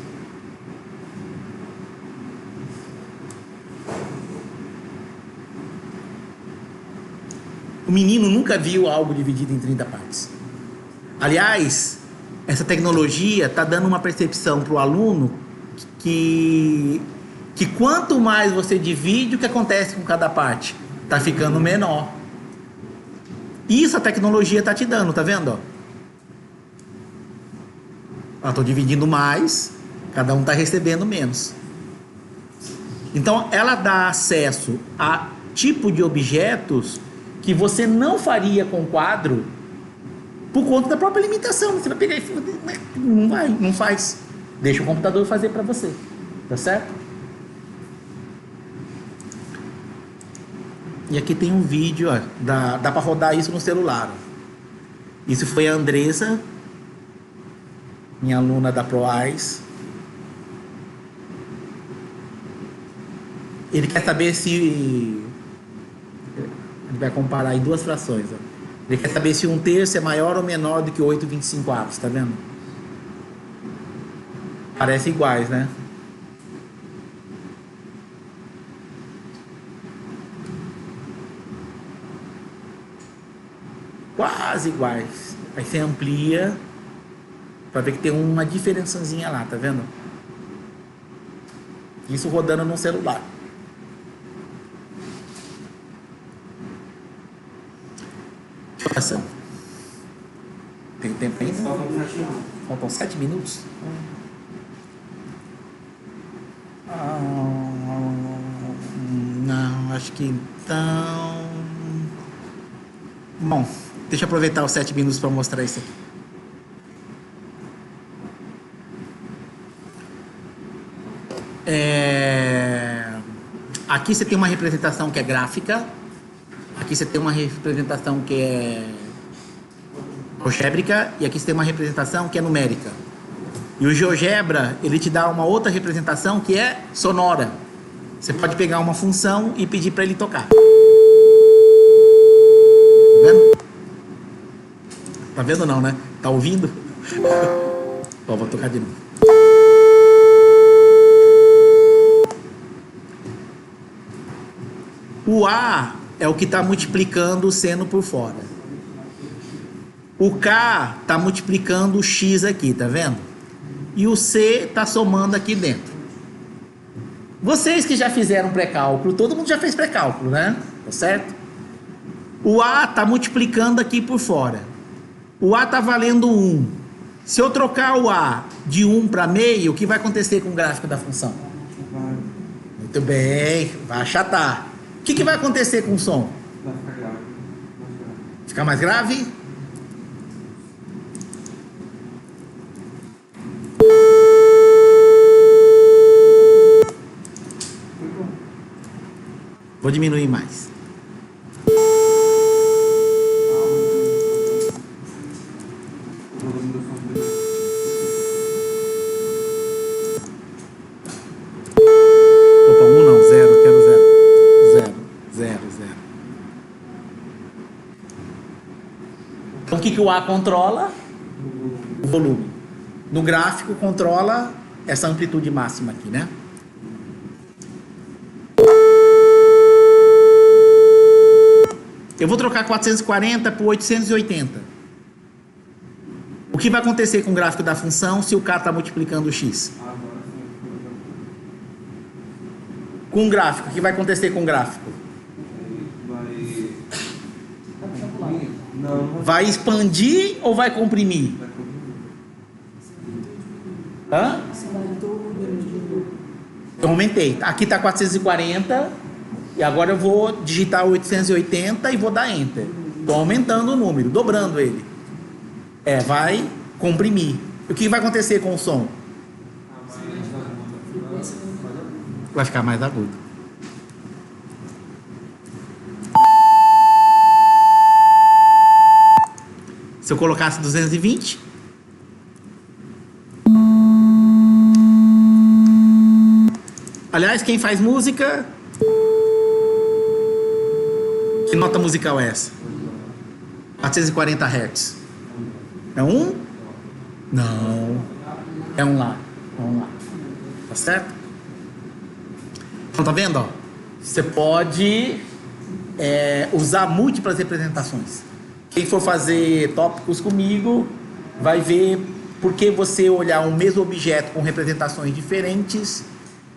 A: O menino nunca viu algo dividido em 30 partes. Aliás, essa tecnologia está dando uma percepção para o aluno que quanto mais você divide, o que acontece com cada parte? Está ficando menor. Isso a tecnologia está te dando, tá vendo? Estou dividindo mais, cada um está recebendo menos. Então, ela dá acesso a tipo de objetos que você não faria com o quadro por conta da própria limitação. Você vai pegar e não faz. Deixa o computador fazer para você. Tá certo? E aqui tem um vídeo, ó, dá para rodar isso no celular. Isso foi a Andressa, minha aluna da ProArts. Ele quer saber se... Ele vai comparar aí duas frações. Ó. Ele quer saber se 1/3 é maior ou menor do que 8/25, tá vendo? Parece iguais, né? Quase iguais. Aí você amplia para ver que tem uma diferençazinha lá, tá vendo? Isso rodando no celular. Passando. Tem tempo ainda? Faltam 7 minutos. Não, acho que então... Bom, deixa eu aproveitar os 7 minutos para mostrar isso aqui. Aqui você tem uma representação que é gráfica. Aqui você tem uma representação que é algébrica. E aqui você tem uma representação que é numérica. E o GeoGebra, ele te dá uma outra representação que é sonora. Você pode pegar uma função e pedir para ele tocar. Tá vendo? Tá vendo não, né? Tá ouvindo? Ó, vou tocar de novo. O A é o que está multiplicando o seno por fora. O K está multiplicando o X aqui, tá vendo? E o C está somando aqui dentro. Vocês que já fizeram pré-cálculo, todo mundo já fez pré-cálculo, né? Tá certo? O A está multiplicando aqui por fora. O A está valendo 1. Se eu trocar o A de 1 para meio, o que vai acontecer com o gráfico da função? Muito bem, vai achatar. O que vai acontecer com o som?
B: Vai ficar grave.
A: Ficar mais grave? Vou diminuir mais. Opa, 1 não, 0, quero 0. 0. Então o que o A controla? O volume. No gráfico controla essa amplitude máxima aqui, né? Eu vou trocar 440 por 880. O que vai acontecer com o gráfico da função se o K está multiplicando o X? Com o gráfico, o que vai acontecer com o gráfico? Vai expandir ou vai comprimir? Hã? Eu aumentei. Aqui está 440 e agora eu vou digitar 880 e vou dar Enter. Estou aumentando o número, dobrando ele. Vai comprimir. O que vai acontecer com o som? Vai ficar mais agudo. Se eu colocasse 220. Aliás, quem faz música... Que nota musical é essa? 440 Hz. É um? Não. É um Lá. É um Lá. Tá certo? Então, tá vendo? Ó? Você pode usar múltiplas representações. Quem for fazer tópicos comigo vai ver por que você olhar um mesmo objeto com representações diferentes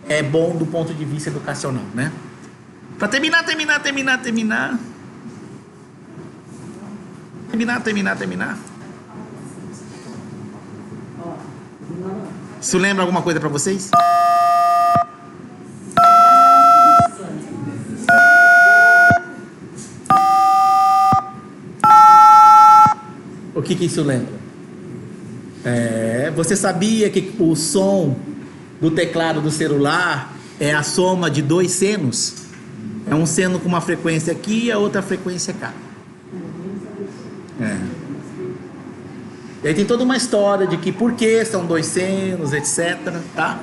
A: é bom do ponto de vista educacional, né? Para terminar. Isso lembra alguma coisa para vocês? que isso lembra? Você sabia que o som do teclado do celular é a soma de 2 senos? É um seno com uma frequência aqui e a outra frequência cá. E aí tem toda uma história de que por que são 2 senos, etc. Tá?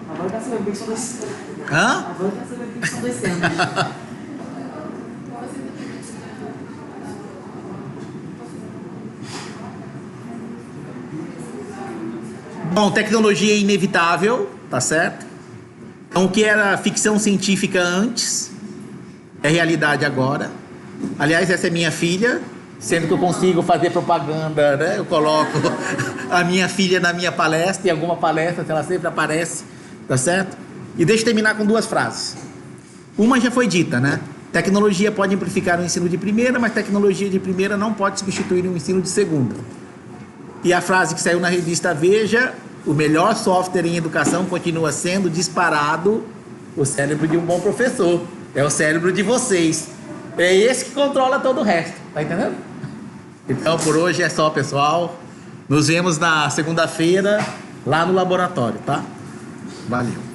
D: Agora eu quero saber por que são 2 senos.
A: Hã?
D: Agora eu quero saber por que são 2 senos.
A: Bom, tecnologia é inevitável, tá certo? Então, o que era ficção científica antes é realidade agora. Aliás, essa é minha filha, sendo que eu consigo fazer propaganda, né? Eu coloco a minha filha na minha palestra, em alguma palestra, ela sempre aparece, tá certo? E deixa eu terminar com 2 frases. Uma já foi dita, né? Tecnologia pode amplificar o ensino de primeira, mas tecnologia de primeira não pode substituir o ensino de segunda. E a frase que saiu na revista Veja: o melhor software em educação continua sendo disparado o cérebro de um bom professor. É o cérebro de vocês. É esse que controla todo o resto. Tá entendendo? Então, por hoje é só, pessoal. Nos vemos na segunda-feira lá no laboratório, tá? Valeu.